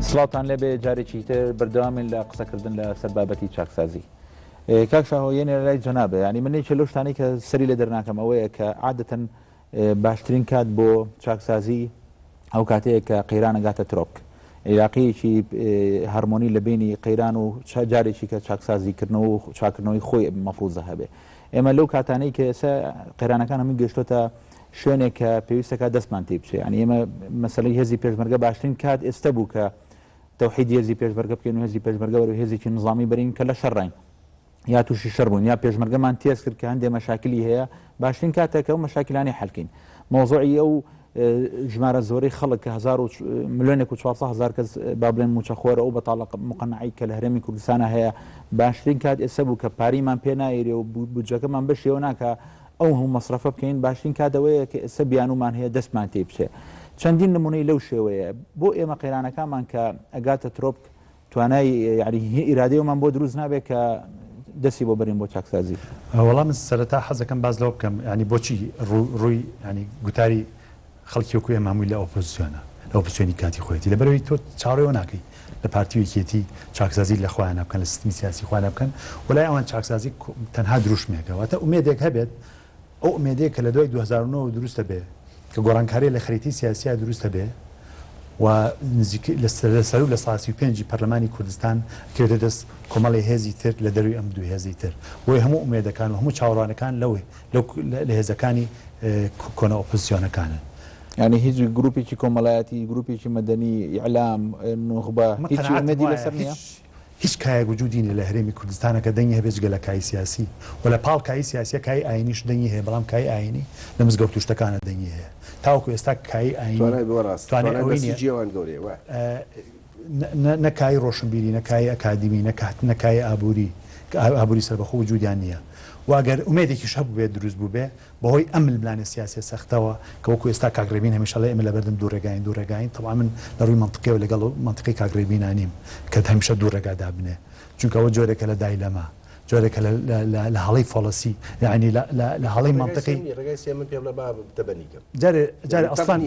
سڵاوتان لێبێ جارێکی تر بەردەوامین لە قسەکردن لە سەر بابەتی چاکسازی کاک شاهۆیێنێ لای جەنابێ ینی منێکە لەو شتانەی کە سەری لە دەرناکەم ئەوەیە کە عادەتەن باشترین کات بۆ چاکسازی ئەو کاتەیە کە قەیرانە گاتە ترۆک عێراقیەکی هەرمۆنی لە بینی قەیران و جارێکی کە چاکسازیکردنەوە و چاکردنەوەی خۆی مەفروزە هەبێ ئێمە لەو کاتانەی کە ئێستا قەیرانەکان هەمووی گەشتۆتە شوێنێک کە پێویستەکە دەستمان تێ بچێ ینی ئێمە مەسەلەی هێزی پێشمەرگە باشترین کات ئێستا بوو کە تەوحید هێزی پێشمەرگە بکەین و هێزی پێشمەرگە وەرە هێزێکی نظامی بەرین کە لە شەڕین یا تووشی شەڕ بوون یا پێشمەرگەمان تێز کرد کە هەندێک مەشاکلی هەیە باشترین کاتێکە ئەو مەشاکلانی حەلکەین مۆزوعی ئەو ژمارە زۆرەی خەڵک کە 1,400,000 کەس با بڵێن موچەخۆرە ئەو بەتاڵە مقنعی کە لە هەرێمی کوردستانە هەیە باشترین کات ئێستا بوو کە پاریمان پێ نایرێ و بودجەکەمان بەشێوە ناکە ئەو هەموو مەصرفە بکەین باشترین کاتەوەیە کە ئێستا بیانومان هەیە دەستمان تێ بچێ چەندین نمونەی لەو شێوەیە بۆ ئێمە قەیرانەکانمان کە ئەگاتە ترۆپ توانای یعنی ئیرادەیەمان بۆ دروست نابێت کە دەستی بۆ بەرین بۆ چاکسازی وەڵام سەرەتا حەزەکەم باز لەوە بکەم ینی بۆچی ڕووی ینی گوتاری خەڵکی وەکو ئێمە هەمووی لە ئۆپۆزیسیۆنە لە ئۆپۆزیسیۆنی کاتی خۆیەتی لەبەرەوەی تۆ چاڕێوە ناکەی لە پارتی وەکێتی چاکسازی لە خۆیان بکەن لە سیستمی سیاسی خۆیان بکەن وەلای ئەوان چاکسازی تەنها دروشمێکەوەتە ئومێدێک هەبێت ئەو ئومێدەیە کە لە دوای 2009 دروستە بێ کە گۆڕانکاری لە خەریتی سیاسیە دروستە بێ و لە سەر و لە ساسی 5 پەرلەمانی کوردستان کێتە دەست کۆمەڵی هێزی تر لە دەروی ئەم دوو هێزی تر بۆی هەموو ئومێدەکان و هەموو چاوەڕوانەکان لەوێ لە هێزەکانی کۆنە ئۆپۆزیسیۆنەکانن ینی هیچ گروپێکی کۆمەڵایەتی گروپێکی مەدەنی ئیعلام نوخبە هیچ ئومێدی لەسەر نییە هیچ کایە وجودینی لە هەرێمی کوردستانە کە دەنگی هەبێت گە لە کای سیاسی و لە پاڵ کای سیاسیە کای ئاینیش دەنگی هەیە بەڵام کای ئاینی لە مزگەوت و شتەکانە دەنگی هەیە تاوەکو ئێستا کای نەکای ڕۆشنبیری نەکای ئەکادیمی نەکای ئابووری سەربەخۆ وجودیان نییە واگەر ئومێدێکیش هەبوو بێت دروست بوو بێ بەهۆی ئەم ململانە سیاسی سەختەوە کە وەکو ئێستا کاگرێبین هەمیشەڵی ئێمە لە بەردەم دوو ڕێگاین تەوا من لە ڕووی منطقی و لەگەڵ منطقی کاگرێبینا نیم کە هەمیشە دوو ڕێگادا بنێ چونکەەوە جۆرێکە لە دایلەما جۆرێکە لە هەڵی فۆڵسی یعنی لە هەڵی منطقی جارێ ئەسڵان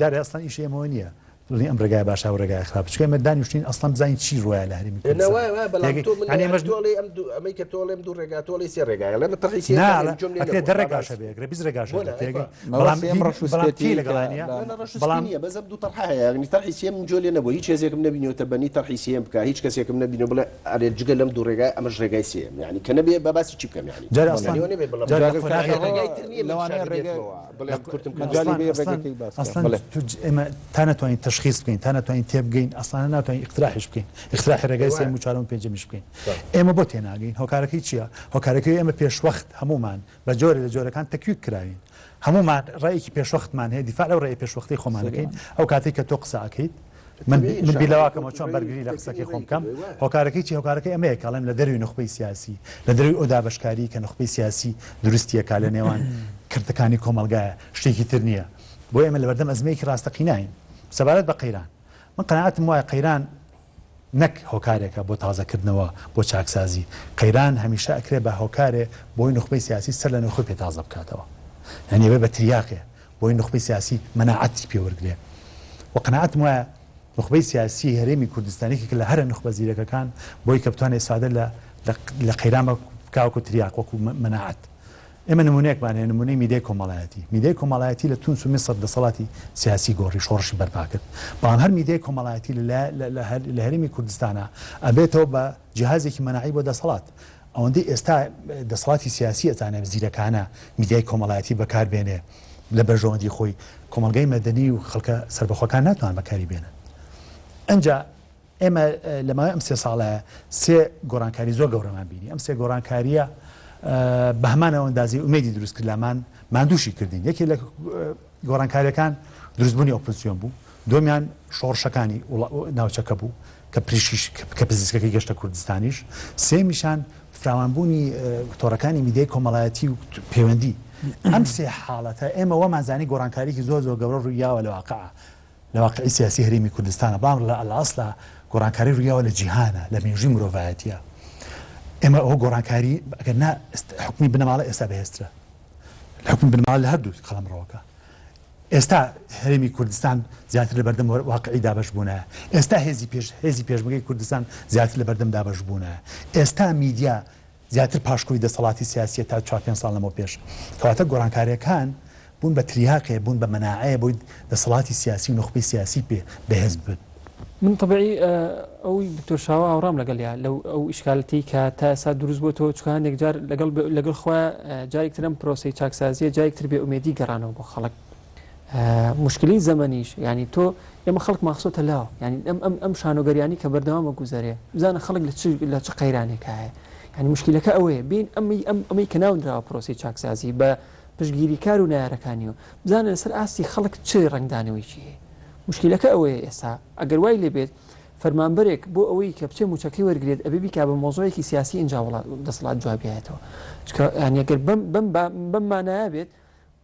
جارێ ئەسڵان ئیشی ئێمەوە نییە ئەم ڕێگای باشا و ڕێگای خراپ چکە ئێمە دانیشتین ئەسڵان بزانین چی ڕۆیە لە هەرێمی دەڕێگاشە بێ بیست ڕێگاشە بەڵام بەزەب دوو تەرحەیە تەرحیسیەم جۆ لێ نەبوو هیچ کەسێکم نبینیوتە بەنی تەرحیسیەم بکە هیچ کەسێکم نبینێ بڵێ ئەرێ جگە لەم دوو ڕێگای ئەمەش ڕێگای سێم یعنی کە نەبێ بە باسی چی بکەم یعنی ئێمە تا ناتوانین تشخیص بکەین تا ناتوانین تێبگەین ئەسڵانە ناتوانین اقتراحش بکەین اقتراحی ڕێگای سێم و چوارەم و پێنجەمیش بکەین ئێمە بۆ تێناگەین هۆکارەکەی چییە هۆکارەکەی ئێمە پێشوەخت هەمومان بە جۆرە لە جۆرەکان تەکویک کراوین هەمومان ڕێیەکی پێشوەختمان هەیە دیفاع لەو ڕێی پێشوەختی خۆمانەکەین ئەو کاتێک کە تۆ قسە ئەکەیت من بیلەواکەمەوە چۆن بەرگری لە قسەکەی خۆم بکەم هۆکارەکەی چی هۆکارەکەی ئەمەیە کاڵێم لە دەروی نخبەی سیاسی لە دەروی ئەو دابەشکاری کە نخبەی سیاسی دروستیەکە لە نێوان کردەکانی کۆمەلگایە شتێکی تر نییە بۆ ئێمە لە بەردەم ئەزمەیەکی ڕاستەقیناین سەبارەت بە قەیران من قەناعەتم وایە قەیران نەک هۆکارێکە بۆ تازەکردنەوە بۆ چاکسازی قەیران هەمیشە ئەکرێ بە هۆکارێ بۆی نخبەی سیاسی سەر لە نخۆی پێ تازە بکاتەوە هەنێ بە تریاقێ بۆی نخبەی سیاسی مەناعەتی پێوەرگێ و قەناعەتم وایە نخبەی سیاسی هەرێمی کوردستانێکی کە لە هەرە نخبە زیرەکەکان بۆی کە بتوانێت سادە لە قەیران بکاوەکو تریاق وەکو مەناعەت ئێمە نمونەیەکمان هەیە نمونەی میدیای کۆمەڵایەتی لە تونس و میسر دەسەڵاتی سیاسی گۆڕی شۆڕشی بەرپا کرد بەڵام هەر میدیای کۆمەڵایەتی لە هەرێمی کوردستانە ئەبێتەوە بە جیهازێکی مەناعی بۆ دەسەڵات ئەوەندەی ئێستا دەسەڵاتی سیاسی ئەزانە زیرەکانە میدیای کۆمەڵایەتی بەکاربێنێ لە بەرژەوەندی خۆی کۆمەلگای مەدەنی و خەڵکە سربەخۆکان ناتوان بەکاری بێنن ئەنجا ئێمە لەماوەی ئەم سێ ساڵە سێ گۆڕانکاری زۆر گەورەمان بینی ئەم سێ گۆڕانکاریە بە هەمانەوە ئەندازی ئومێدی دروست کرد لامان ماندووشی کردین یەکی لە گۆڕانکاریەکان دروستبوونی ئۆپۆزیسیۆن بوو دومیان شۆڕشەکانی ناوچەکە بوو کە کە پزیسکەکەی گەشتە کوردستانیش سێمیشان فراوانبوونی تۆڕەکانی میدیای کۆمەڵایەتی و پەیوەندی ئەم سێ حاڵەتە ئێمە وەمانزانی گۆڕانکاریکی زۆر گەورە ڕوویاوە لە واقعی سیاسی هەرێمی کوردستانە بام لە ئەسڵا گۆڕانکاری ڕوویاوە لە جیهانە لە مێژووی مرۆڤایەتیە ئێمە ئەوە گۆڕانکاری ئەگەر نا حکومی بنەماڵە ئێستا بەهێزترە حکومی بنەماڵ لە هەردوو قەڵەمڕەوەکە ئێستا هەرێمی کوردستان زیاتر لە بەردەم واقعی دابەش بوونە ئێستا هێزی پێشمەرگەی کوردستان زیاتر لە بەردەم دابەش بوونە ئێستا میدیا زیاتر پاشکۆی دەسەڵاتی سیاسیە تا 4-5 ساڵ لەمەوە پێش کەواتە گۆڕانکاریەکان بوون بە تریاقێ بوون بە مەناعەیە بۆی دەسەڵاتی سیاسی و نخبەی سیاسی بەهێز بن من طبعی ئەوی دکتۆر شاوە هاوڕام لەگەڵیا لەو ئەو ئیشکالەتی کە تا ئێستا دروست بۆتەوە چکە هەندێک جار لەگەڵ خۆ جارێکتر ئەم پرۆسی چاکسازیە جارێکتر بێ ئومێدی گەڕانەوە بۆ خەڵک مشکلی زەمەنیش ینی تۆ ئێمە خەڵک ماخسۆتە لاوە ینی ئەم شانۆگەریانی کە بەردەوامە گوزارێ بزانە خەڵک لە چ قەیرانێک هەیە ینی مشکلەکە ئەوەیە بین ئەمەی کە ناونراوە پرۆسی چاکسازی بە پشتگیری کار و نارەکانی و بزانە لەسەر ئاستی خەڵک چ ڕنگدانەوەیکی هەیە مشکلەکە ئەوەیە ئێستا ئەگەر وای لێبێت فەرمانبەرێک بۆ ئەوەی کە بچێ موچەکەی وەرگێت ئەبێ بیکا بە مۆزۆیەکی سیاسی ئینجا دەسەڵات جوابیایەتەوە ئەگەر بەم مانایە بێت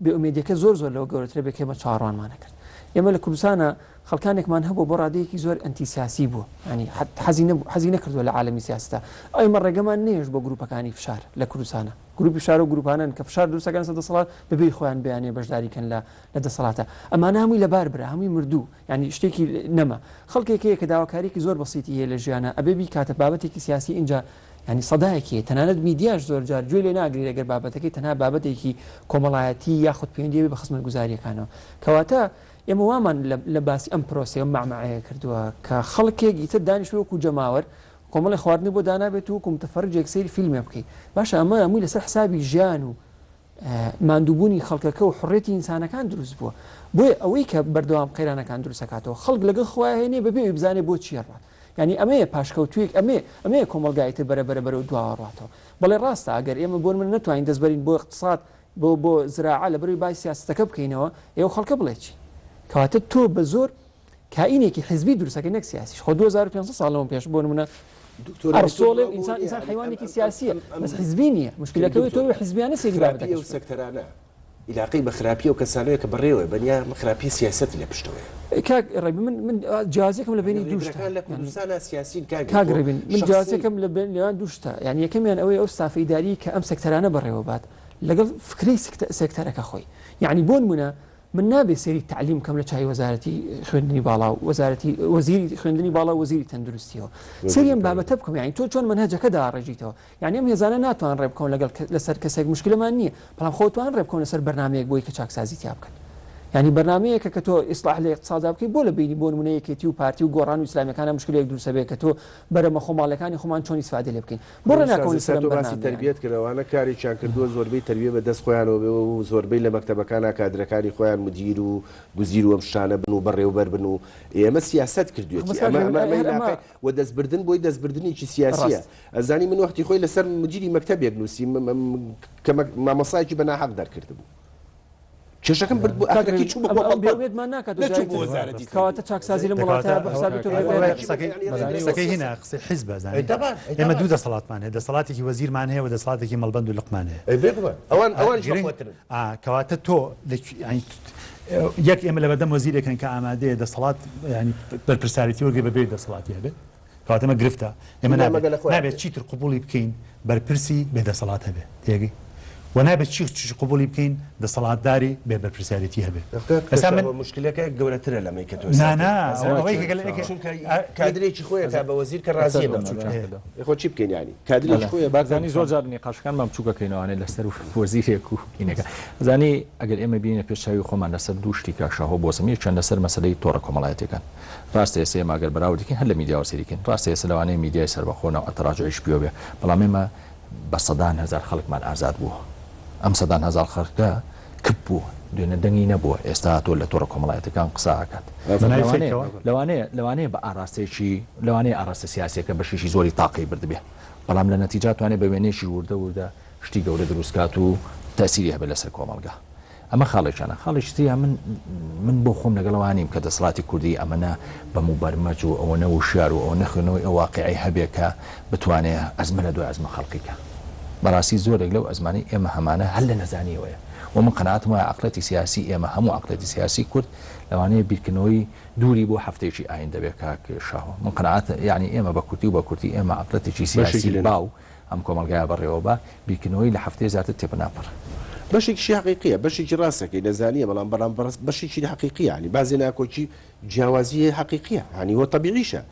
بێ ئومێدیەکە زۆر لەوە گەورەترە بێ کێمە چاڕوانمانە کرد ئێمە لە کوردستانە خەڵکانێکمان هەبوو بۆ ڕادەیەکی زۆر ئەنتی سیاسی بووە ینی حەزی نەکردووە لە عالەمی سیاستە ئەمە ڕێگەمان نێژ بۆ گروپەکانی فشار لە کوردستانە گروپی فشار و گروپانن کە فشار دروستەکان سە دەسەڵات بەبێ خۆیان بەیانێ بەشداریکەن لە دەسەڵاتە ئەمانە هەمووی لەبار برا هەمووی مردوو ینی شتێکی نەما خەڵکێکەیە کە داواکاریکی زۆر بەسیتی هەیە لە ژیانە ئەبێ بیکاتە بابەتێکی سیاسی اینجا ینی سەدایەکی تەنانەت میدیاش زۆر جار گوێ لێ ناگری لەگەر بابەتەکەی تەنها بابەتێکی کۆمەڵایەتی یاخود پەیوەندی بە خزمەت گوزاریەکانەوە کەواتە ئێمە وامان لە باسی ئەم پرۆسێ مامەعەیە کردووە کە خەڵکێکی تر دانیشتوە وەکو جەماوەر کۆمەڵی خواردنی بۆ دانابێت و متەفەررجێک سەیری فیلمێ بکەیت باشە ئەمە هەمووی لەسەر حسابی ژیان و ماندووبوونی خەڵکەکە و حڕێتی ئینسانەکان دروست بووە بۆیە ئەوەی کە بەردەوام قەیرانەکان دروستەکاتەوە خەڵک لەگەڵ خۆیان هێنێ بەبێ بزانێ بۆ چیە ڕات ینی ئەمەیە پاشکەوتویەک ئەمەیە کۆمەلگایتر بەرە و دواڕاتەوە بەڵێ ڕاستە ئەگەر ئێمە بۆ من نتوانین دەستبەرین بۆ اقتصاد بۆ زراعە لە بەروی بای سیاستەکە بکەینەوە ئێوە خەڵکە بڵێ چی کەواتە تۆ بە زۆر کائینێکی حزبی دروستەکەی نەک سیاسیش خۆ 2500 ساڵەوە پێش بۆ نمونە ئەرسۆڵێ ئینسان حیوانێکی سیاسیە بەس حزبی نییە مشکلەکەی تۆ حزبیانە سێری بابەتەکە و سەکتەرانە علاقەی بە خراپی و کەسانەیە کە بڕێوە بەنیا خراپی سیاست لە پشتەوە کاک ڕێبی من جیازێکم لە بینی دووشتە لە کوردستانە سیاسی کاک ڕێبین من جیازێکم لە لەوان دووشتە یعنی یەکەمیان ئەوەی ئەو ستافە ئیداری کە ئەم سەکتەرانە بڕێوە بات لەگەڵ فکری سەکتەرەکە خۆی یعنی بۆ نمونە من نابێ سێری تعلیم کەم لە چای وەزارەتی خوێندنی باڵا و وەزیری خوێندنی باڵا و وەزیری تەندروستیەوە سەریم بابەتە بکەم یعنی تۆ چۆن منهەجەکە داڕێژیتەوە یعنی ئەم هێزانە ناتوان ڕێ بکەون لەگەڵ لەسەر کەسێک مشکلمان نییە بەڵام خۆتوان ڕێ بکەون لەسەر بەرنامەیەک بۆی کە چاکسازی تیا بکەن ینی بەرنمەیەکە کە تۆ ئیسلاح لە اقتصاد بکەی بۆ لە بینی بۆ نمونەیەکێتی و پارتی و گۆڕان و ئیسلامیەکانە مشکلێک دروست بێت کە تۆ بەرەمە خۆماڵەکانی خۆمان چۆن ئیسفادە لێ بکەین بۆ ڕێناکەون باسی تربیەت کردەوەوانە کاریان کردووە زۆربەی تربیە بە دەست خۆیانەوە بێ و زۆربەی لە مەکتەبەکانە کادرەکانی خۆیان مدیر و گوزیر و ئەم شانە بن و بەڕێوەبەر بن و ئێمە سیاست کردوێتی و دەستبردن بۆی دەستبردنێکی سیاسیە ئەزانی من وەختی خۆی لەسەر مدیری مەکتەبێک نووسی کە مامۆسایکی بەناحەق دەرکرد بوو کێشەکەم برد بوو ئاخرەکەی چوو بۆ بێتمان ناکات کەواتە چاکسازی لە وڵاتە قسەکەی هێنا قسەی حیزب ئێمە دوو دەسەڵاتمان هەیە دەسەڵاتێکی وەزیرمان هەیە و دەسەڵاتێکی مەڵبەند و لقمان هەیە کەواتە تۆ یەک ئێمە لە بەردەم وەزیرێکن کە ئامادەیە دەسەڵات ینی بەرپرساریتی وەرگێ بەبێ دەسەڵاتی هەبێت کەواتەمە گرفتە ئێمە نابێت چیتر قبوڵی بکەین بەرپرسی بێدەسەڵات هەبێت تێگەی ونابێت چی قبولی بکەین دەسەڵاتداری بێ بەرپرسیارەتی هەبێت مشکلەکە گەورەترە لەمەی کە تۆ کادرێکی خۆیە تا بە وەزیر کە ڕازیە خۆ چی بکەین ینی کادرێکی خۆیە بازانی زۆر جار نقاشەکانمان بچووکەکەینەوەوانێ لەسەر وەزیرێک و اینەکە زانی ئەگەر ئێمە بینە پێشاوی خۆمان لەسەر دوو شتی کاشەهۆ بۆ زەمیر چەند لەسەر مەسەلەی تۆڕە کۆمەڵایەتەکان ڕاستە ئێستا ئێمە ئەگەر بەراوردیکەین هەر لە میدیا وەسەریکەین ڕاستە ئێستا لەوانەیە میدیای سەربەخۆنەوە ئەتەڕاجعیش پێوە بێ بەڵام ئێمە بە سەدان هەزار خەڵکمان ئازاد بووە ئەم سەدان هەزار خەڵکە کپ بووە دوێنە دەنگی نەبووە ئێستا تۆ لە تۆڕە کۆمەڵایەتەکان قساکات لەوانەیە بە ئاراستێکی لەوانەیە ئاراستە سیاسەکە بەشیشی زۆری تاقی بردبێ بەڵام لە نەتیجا توانێت بە وێنێشی وردە شتی گەورە دروستکات و تەسیری هەبێت لەسەر کۆمەڵگا ئەمە خاڵێکانە خاڵێکتریا من بۆ خۆم لەگەڵەوانیم کە دەسەڵاتی کوردی ئەمەە بە موبەرمەج و ئەوە نە وشار و ئەوە نەخوێنەوەی ئەو واقعی هەبێ کە بتوانێت ئەزمە لە دوای ئەزمە خەڵقیکە بەڕاستی زۆرێک لەو ئەزمانی ئێمە هەمانە هەل لە نەزانیەوەیە و من قەناعەتم وایە عەقڵەتی سیاسی ئێمە هەموو عەقڵەتی سیاسی کورد لەوانەیە بیرکردنەوەی دووری بۆ هەفتەیەکی ئاین دەبێت کاک شاهۆ من قەناعەت یعنی ئێمە بە کورتی و بە کورتی ئێمە عەقڵەتێکی سیاسی باو ئەم کۆمەلگایە بەڕێوە بە بیرکردنەوەی لە هەفتەیە زیاتر تێپە ناپەڕ بەشێکی حقیقیە بەشێکی ڕاستەکەی نەزانیە بەڵام بەشێکی حقیقی ینی بازی ناکۆکی جیاوازیە حقیقیە ینی وە تەبیعیشە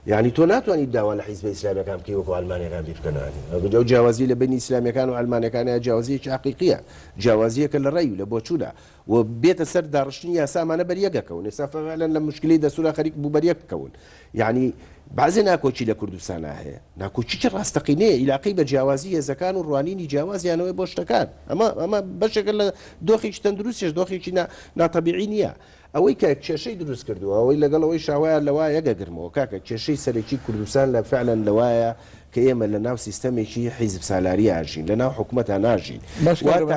يعني تۆ ناتوانانی داوا لە حیزب ئیسلامیەکان بکەی وەکو ئەلمانیەکان بیرکەنانی ئەو جیاوازی لە بینی ئیسلامیەکان و ئەلمانەکانە جیاوازیەکی حەقیقیە جیاوازیەکە لە ڕێی و لە بۆچوودا و بێتە سەر داڕشتنی یاسامانە بەریەکەکەون ئێستا فعلا لە مشکلی دەسوورە خەریک بوو بەریەک بکەون یعنی بعضێ ناکۆچی لە کوردستانە هەیە ناکۆچی ڕاستەقینەیە عیلاقی بە جیاوازی هێزەکان و ڕوانینی جیاوازیانەوەی بۆ شتەکان ئەمە بەشێکە لە دۆخێکی تەندروستیش دۆخێکی ناتەبیعی نییە ئەوەی کە کێشەی دروست کردووە ئەوەی لەگەڵەوەی شاوایە لەوە یەگەگرمەوە کاکە کێشەی سەرەکی کوردستان لە فعلا لەوایە کە ئێمە لە ناو سیستەمێکی حیزب سالاری ئاژین لە ناو حکوومەتە ناژین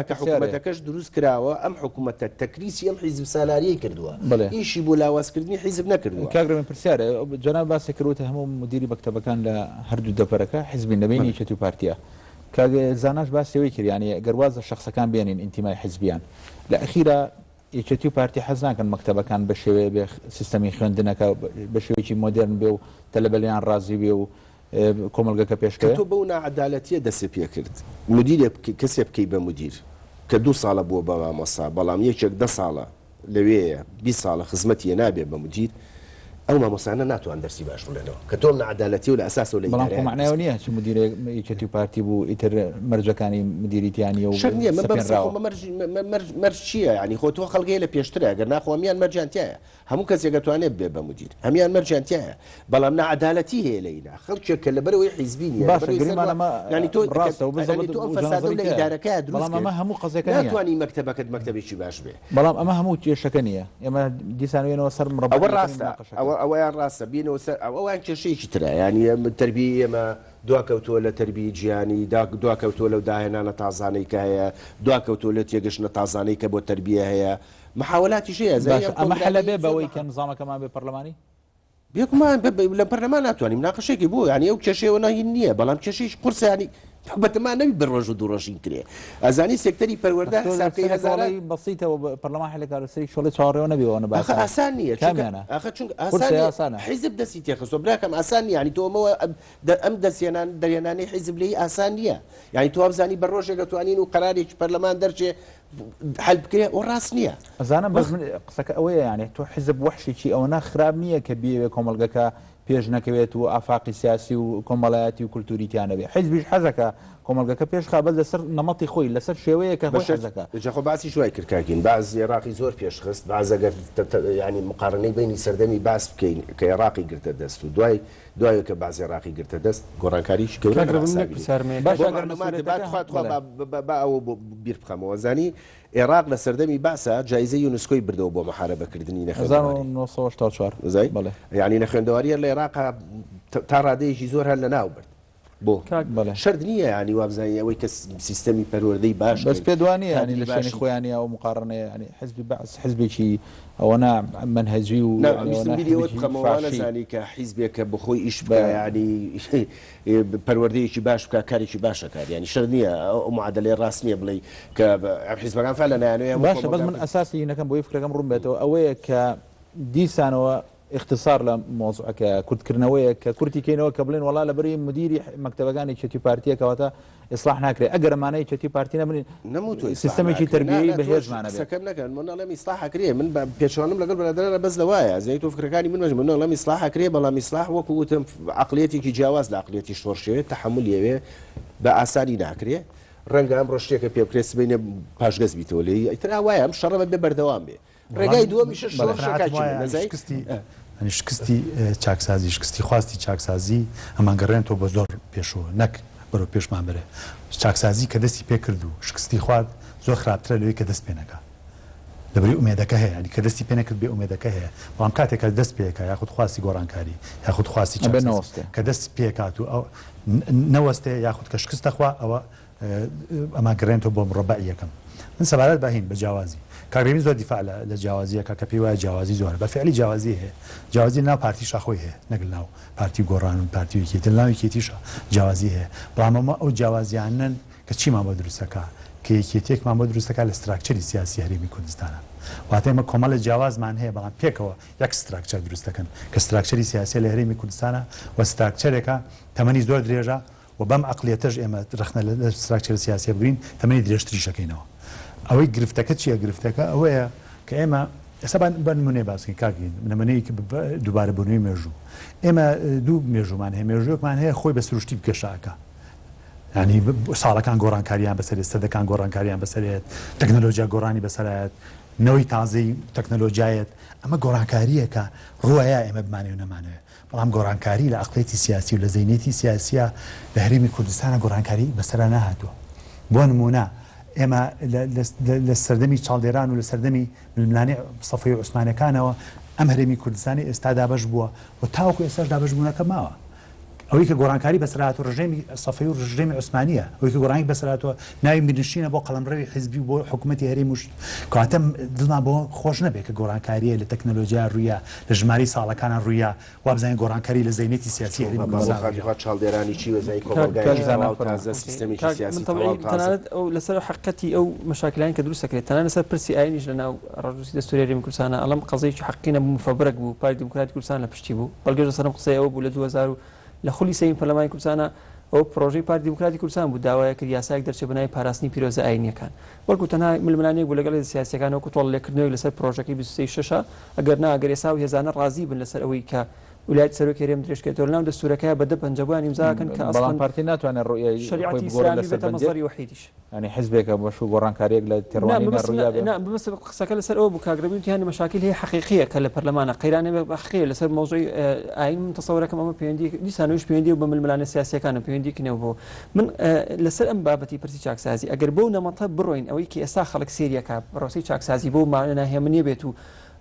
کە حکوومەتەکەش دروست کراوە ئەم حکوومەتە تەکریسی ئەم حیزب سالاریی کردووە ئیشی بۆ لاوازکردنی حیزب نەکردووە کاگرە من پرسیارە جەناب باسی کردوتە هەموو مدیری مەکتەبەکان لە هەردوو دەفەرەکە حیزبی نەبینی یەکێتی و پارتیە کاگە زاناش باسیەوەی کرد یعنی گەروازە شخصەکان بێنین ئینتیمای حیزبیان لە ئەخیرە یەکێتی و پارتی حەز ناکەن مەکتەبەکان بە شێوەیە بێ سیستەمی خوێندنەکە بە شێوەیەکی مۆدرن بێ و تەلەبەلیان ڕازی بێ و کۆمەلگەکە پێشکە تۆ بەو نەعەدالەتیە دەسێ پێ کرد مدیرێ کەسێ بکەی بە مدیر کە 2 ساڵە بووە بە مامۆستا بەڵام یەکێک 10 ساڵە لەوەیە 20 ساڵە خزمەتیە نابێ بە مدیر ئەو مامۆسانە ناتوان دەرسی باش بڵێنەوە کە تۆ نەعەدالەتی و لە ئەساس و لە بەڵام معناوە نییە چ مدیرێک یەکێتی و پارتی بوو ئیتر مەرجەکانی مدیریتیانی و شەک نییە مەرج چییە ینی خۆ تۆ خەڵگەی لە پێشترە گەر ناخۆ هەمیان مەرجانتیایە هەموو کەسێک دەتوانێت بێ بە مدیر هەمیان مەرجانتیایە بەڵام نەعەدالەتی هەیە لەینا خەڵکێک کە لەبەرەوەی حیزبی نیە ینی تۆ فەسادە لە ئیدارەکەیە دروست ئەمە هەموو قەزەکە ناتوانانی مەکتەبەکەت مەکتەبێکی باش بێ بەڵام ئەمە هەموو کێشەکە نییە ئێمە دیسانوێنەوە سەر ئەوە ڕاستە ئەوەیان ڕاستە بینەوە سەر ئەوان کێشەیەکی ترە ینی تەربی ئێمە دواکەوتووە لە تەربی گیانی دواکەوتووە لەو داهێنانە تازانەی کە هەیە دواکەوتووە لە تێگەشتنە تازانەی کە بۆ تەربیە هەیە محاولاتی شەیە ئەمە حەلە بێ بەوەی کە نظامەکەمان بێ پەرلەمانی بێکمان لە پەرلەمان ناتوانین ناقەشێکی بوو ینی ئەو کێشەیەوە ناهین نییە بەڵام کێشەیەش قورسانی بەتەمان نەوی بڕۆژ و دوڕۆژین کرێ ئەزانی سێکتەری پەروەردە حسابکەی هەزارەی بەسیتەوە پەرلەمان حلەکار سەری شۆڵی چاڕێەوە نەبیەوە باخ ئاسان نییە چونکە حیزب دەستی تێخستۆ براکەم ئاسان ینی تۆمەوە ئەم دەستێنان دەرێنانی حیزب لێی ئاسان نییە ینی تو بزانی بە ڕۆژێک دەتوانین و قەرارێکی پەرلەمان دەرچێ حل بکرێ و ڕاست نییە ئەزانم بەس قسەکە ئەوەیە یانێ تۆ حیزب وەحشێکی ئەوەنە خراپ نییە کە بێوێ کۆمەلگەکە پێش نەکەوێت و ئافاقی سیاسی و کۆمەڵایەتی و کولتوریتیانە بێ حیزبیش حەزەکە کۆمەلگەکە پێش خابەت لەسەر نەمەتی خۆی لەسەر شێوەیە کە حەزەکە جەخۆ باسی شوای کردکاکین باز عێراقی زۆر پێشخست باز ئەگەر ینی مقارنەی بینی سەردەمی باس بکەین کە عێراقی گرتە دەست و دوای کە باز عێراقی گرتە دەست گۆڕانکاریش گەورە ئەوە بیر بخەمەوە زانی عێراق لە سەردەمی باسە جایزەی یونسکۆی بردەوە بۆ محارەبەکردنی نەخێندەواری ینی لە خوێندەواریە لە عێراق تا ڕادەیەکی زۆر هەر لە ناو برد بۆ شرد نییە ینی وابزانانی ئەوەی کە سیستەمی پەروەردەی باش بەس پێدوانی ینی لە شوێنی خۆیانی ئەو مقارنەیە ینی حزبی بەعس حزبێکی ئەوەنا منهەجی و نەزانی کە حیزبێکە بخۆی ئیش بە ینی پەروەردەیەکی باش بکە کارێکی باشەکار ینی شەر نییە ئەو معادلەی ڕاست نییە بڵێ کە حیزبەکان فعلا لەیانەیە باشە بەس من ئەساسی نەکەم بۆی فکرەکەم ڕوون بێتەوە ئەوەیە کە دیسانەوە اختصار لە مۆزوعەکە کورتکردنەوەیە کە کورتیکەینەوە کە بڵێن وڵا لەبەری مدیری مەکتەبەکانی یەکێتی پارتیە کەواتە ئیسلاح ناکرێت ئەگەر ئەمانەی یەکێتی پارتی نەبن سیستەمێکی تەربیەیی بەهێزمانە سەکەم نەکەن منەڵێم ئیسلاح ئەکرێ من پێچوانم لەگەڵ بەرادرانە بەس لەوایە زەی تۆ فکرەکانی منەڵێم ئیسلاح ئەکرێ بەڵام ئیسلاح وەکو وتم عەقڵیەتێکی جیاواز لە عەقڵیەتی شۆڕشێوێ تەحمل یەوێ بە ئاسانی ناکرێ ڕەنگە ئەم ڕۆژتێکە پێ بکرێت سبەینە پاشگەز بیتەوە لێ ئیترا وایە ئەم شەڕە بێ بەردەوام بێ ڕێگای دووەمیشە شکستی چاکسازی شکستی خواستی چاکسازی هەمان گەڕێنەوە بە زۆر پێشەوە نەک بەرەو پێشمان بێ چاکسازی کە دەستی پێ کرد و شکستی خوارد زۆر خراپترە لەوەی کە دەست پێ نەکا لەبەری ئومێدەکە هەیە ینی کە دەستی پێ نەکرد بێ ئومێدەکە هەیە بەڵام کاتێکە دەست پێکا یاخود خواستی گۆڕانکاری یاخود خواستی کە دەست پێکات و ئەو نەوەستێ یاخود کە شکستە خوا ئەوە ئەما گەڕێنەوە بۆ مربع یەکەم من سەبارەت باهین بە جیاوازی کاگرێمی زۆر دیفاع لە جیاوازیەکە کە پێی وایە جیاوازی زۆر بە فعلی جیاوازی هەیە جیاوازی ناو پارتی شاخۆی هەیە نەگەڵ ناو پارتی گۆڕان و پارتی یەکێتی ناو یەکێتیشە جیاوازی هەیە بەڵام ئەمە ئەو جیاوازیانن کە چیمان بۆ دروستەکە کە یەکێتێکمان بۆ دروستەکە لە ستراکچەری سیاسی هەرێمی کوردستانە واتە ئێمە کۆمەڵە جیاوازمان هەیە بەڵام پێکەوە یەک ستراکچەر دروستەکەن کە ستراکچەری سیاسی لە هەرێمی کوردستانە و ستراکچەرێکە تەمەنی زۆر درێژە و بەم عەقڵیەتەش ئێمە رەخنە لە ستراکچەر سیاسی بگرین تەمەنی درێژتری شەکەینەوە ئەوەی گرفتەکە چییە گرفتەکە ئەوەیە کە ئێمە ئێستا بنمونێ باسکی کاکین نمونەیەکی دووبارە بوونەوەی مێژوو ئێمە دوو مێژومان هەیە مێژووەکمان هەیە خۆی بە سروشتی بکەشاکە ینی ساڵەکان گۆڕانکاریان بەسەرێت سەدەکان گۆڕانکاریان بەسەرێت تەکنەلۆژیا گۆڕانی بەسەرێت نەوەی تازەی تەکنەلۆژیایەت ئەمە گۆڕانکاریەکە ڕوایە ئێمە بمانێ و نەمانەوێت بەڵام گۆڕانکاری لە ئەقڵێتی سیاسی و لە زەینێتی سیاسیە لە هەرێمی کوردستانە گۆڕانکاری بەسەرا نەهاتووە بۆ نمونە ئێمە لە سەردەمی چاڵدێران و لە سەردەمی ململانی سەفەی عوسمانەکانەوە ئەم هەرێمی کوردستانی ئێستا دابەش بووە و تاوەکو ئێستاش دابەش بوونەکە ماوە ئەوەی کە گۆڕانکاری بەسەرهاتوو ڕژێمی سەفەی و ڕژێمی عوسمانیە ئەوەی کە گۆڕانی بەسەرهاتووە ناوی بنشینە بۆ قەڵەمڕەوی حیزبی بۆ حکوومەتی هەرێمی وشت کاتە دڵمان بۆ خۆش نەبێت کە گۆڕانکاریە لە تەکنەلۆژیا ڕوویە لە ژماری ساڵەکانە ڕوویە وابزانین گۆڕانکاری لە زەینێتی سیاسی هەرێمی کوردستان چاڵدێرانی چی وەزای کۆمەلگای سیستەمی سیاسی ئەو لەسەر حقەتی ئەو مشاکلانی کە دروست دەکرێت تەنانەت لەسەر پرسی ئاینیش لەناو ڕۆژی دەستوری هەرێمی کوردستانە ئەڵەم قەزەیەکی حەقینە بوو مفەبرەک بوو پارتی دموکراتی کوردستان لە پشتی بوو بەڵگەش لەسەرم قسەی ئەوە بوو لە 2000 لە خولی سەیمی پەرلەمانی کوردستانە ئەو پرۆژەی پارتی دموکراتی کوردستان بوو داوایە کرد یاسایەک دەرچێت بەناوی پاراستنی پیرۆزە ئاینیەکان بەڵکو تەنها ململانێک بوو لەگەڵ سیاسیەکان وەکو تۆڵلێکردنەوەی لەسەر پرۆژەکەی 26 ئەگەر نا ئەگەر ئێستا و هێزانە ڕازی بن لەسەر ئەوەی کە ویلایەت سەرۆکی هەرێم درێژکێتەوە لەناو دەستورەکەی بە دە پەنجەبووانی امزاکەن کە بەڵام پارتی ناتوانێت ڕووی شریعەتی ئیسلامی بێتە مەزەری وحیدیش ینی حیزبێکە بەش و گۆڕانکاریەک لە تێڕوانی ڕوویا بس قسەکە لەسەر ئەوە بوو کاگرەبی هیان مشاکل هەیە حقیقیە کە لە پەرلەمانە قەیرانێ بەحقیە لەسەر مۆزوعی ئاین تەسەوورەکەم ئەمە پەیوەندی دیسانەوەش پەیوەندی و بە ململانە سیاسیەکانە پەیوەندیکردنەوە بۆ من لەسەر ئەم بابەتی پرسی چاکسازی ئەگەر بەو نەمەتە بڕۆین ئەوەی کە ئێستا خەڵک سێریەکە ڕۆسی چاکسازی بۆ مانەهێمنیە بێت و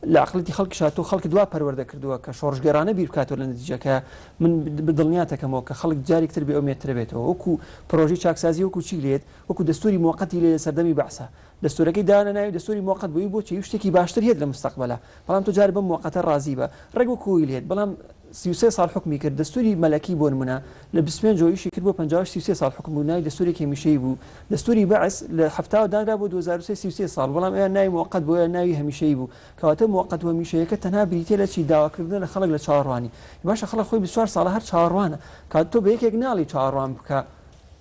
لە عقلەتی خەڵکی شاتۆ خەڵکی دوا پەروەردە کردووە کە شۆڕژگەرانە بیر بکاتەوە لە نتیجەکە من بدڵنیاتەکەمەوە کە خەڵک جارێکتر بێ ئەو مێترە بێتەوە وەکو پرۆژی چاکسازی وەکو چی لێت وەکو دەستوری موقتی لێ سەردەمی بەعسا دەستورەکەی دانە ناوی دەستوری موقت بووی بۆ چی شتێکی باشتر هێت لە مستقبلا بەڵام تۆ جار بەم موقتە ڕازی بە ڕێک وەکوی لێت بەڵام 33 ساڵ حکمی کرد دەستوری مەلەکی بۆ نمونە لە 25 جۆیشی کرد بۆ 33 ساڵ حکم بوو ناوی دەستوری هەمیشەیی بوو دەستوری بەعس لە هەفتاوە دانرا بۆ 2033 ساڵ بەڵام ئەیان ناوی موقت بۆ ناوی هەمیشەیی بوو کەواتە موقت و هەمیشەیەکە تەنها بریتێ لە چی داواکردن لە خەڵک لە چاوەڕوانی باشە خەڵک خۆی 24 ساڵە هەر چاوەڕوانە کات تۆ بە یەکێک ناڵی چاوەڕوان بکە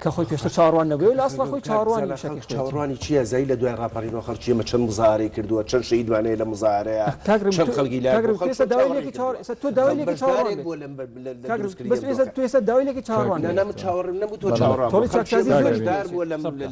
کە خۆی پێشتر چاوەڕوان نەبووی لە ئەسڵا خۆی چاوەڕوانی چاوەڕوانی چییە زەی لە دوای ڕاپەڕینەوە خەڵکیمە چەند مزارەی کردووە چەند شەیدوانەیە لە مزارەیە چەند خەڵکی لا تۆ داوایێکی چاوەڕوان تو ێستا داوایێکی چاوەڕوان نەم چاوەڕ نەبوو تۆ چاوەڕوان تۆڵی چاکسازی زۆردار بووە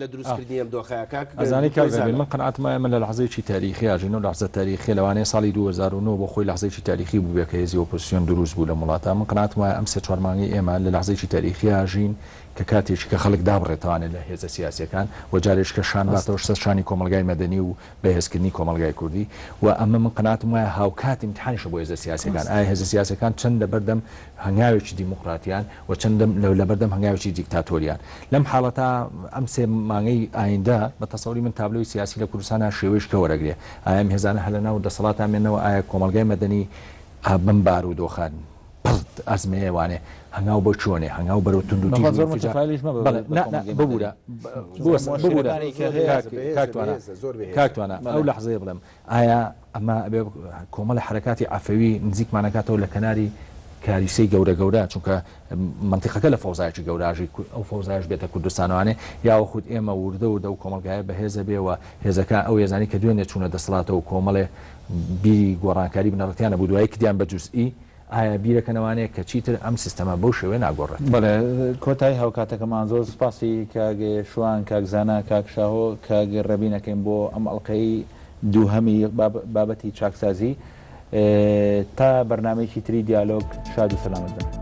لە دروستکردنی ئەم دۆخەیە کاک ئەزانی کاکزەبێت من قەنعاتمە ئێمە لە لەحزەیەکی تاریخی ئاژین و لەحزە تاریخی لەوانەیە ساڵی 2009 بۆ خۆی لەحزەیەکی تاریخی بوو بێ کە هێزی ئۆپۆزیسیۆن دروست بوو لە وڵاتە من قەنعاتمە ئەم سێ چوار مانگی ئێمە لە لەحزەیەکی تاریخی ئاژین کە کاتێکی کە خەڵک دابڕێتوانێت لە هێزە سیاسیەکان و جارێش کە شانباتەوە شانی کۆمەلگای مەدەنی و بەهێزکردنی کۆمەلگای کوردی و ئەمە من قەنعاتم وایە هاوکات ئیمتحانیشە بۆ هێزە سیاسیەکان ئایا هێزە سیاسیەکان چەند لەبەردەم هەنگاوێکی دیموکراتیان و چەندەم لەبەردەم هەنگاوێکی دیکتاتۆریان لەم حاڵەتە ئەم سێ مانگەی ئایندا بە تەسەوری من تابلۆی سیاسی لە کوردستانە شێوەیەش کە وەرەگرێ ئایا ئەم هێزانە هەر لەناو دەسەڵاتان مێنەوە ئایا کۆمەلگای مەدەنی بم بار و دۆخان ئەزمەیەوانێ هەنگاو بۆ چۆنێ هەنگاو بەرەو تونند کاکتوانە ئەو لەحزەیە بڵێم ئایا ئەمە کۆمەڵە حرەکاتی عەفەوی نزیکمانەکاتەوە لە کەناری کاریسەی گەورە گەورە چونکە منتیقەکە لە فەوزایکی گەوراژی ئەو فەوزایش بێتە کوردستانوانێ یا خود ئێمە وردە ئەو کۆمەلگایە بەهێزە بێەوە هێزەکە ئەو هێزانی کە دوێنێ چوونە دەسەڵاتەوە کۆمەڵێ بیری گۆڕانکاری بنەڕەتیانە بوو دوای کردیان بە جوزئی ئایا بیرەکەنەوانەیە کە چیتر ئەم سیستەمە بەو شێوێ ناگۆڕێت بەڵێ کۆتایی هاوکاتەکەمان زۆر سپاسی کاگێ شوان کاکزانە کاکشاهۆ کاگە ڕەبینەکەین بۆ ئەم ئەڵلقەی دووهەمی بابەتی چاکسازی تا بەرنامەیەکی تری دیالۆگ شاد و سەلامەت بن.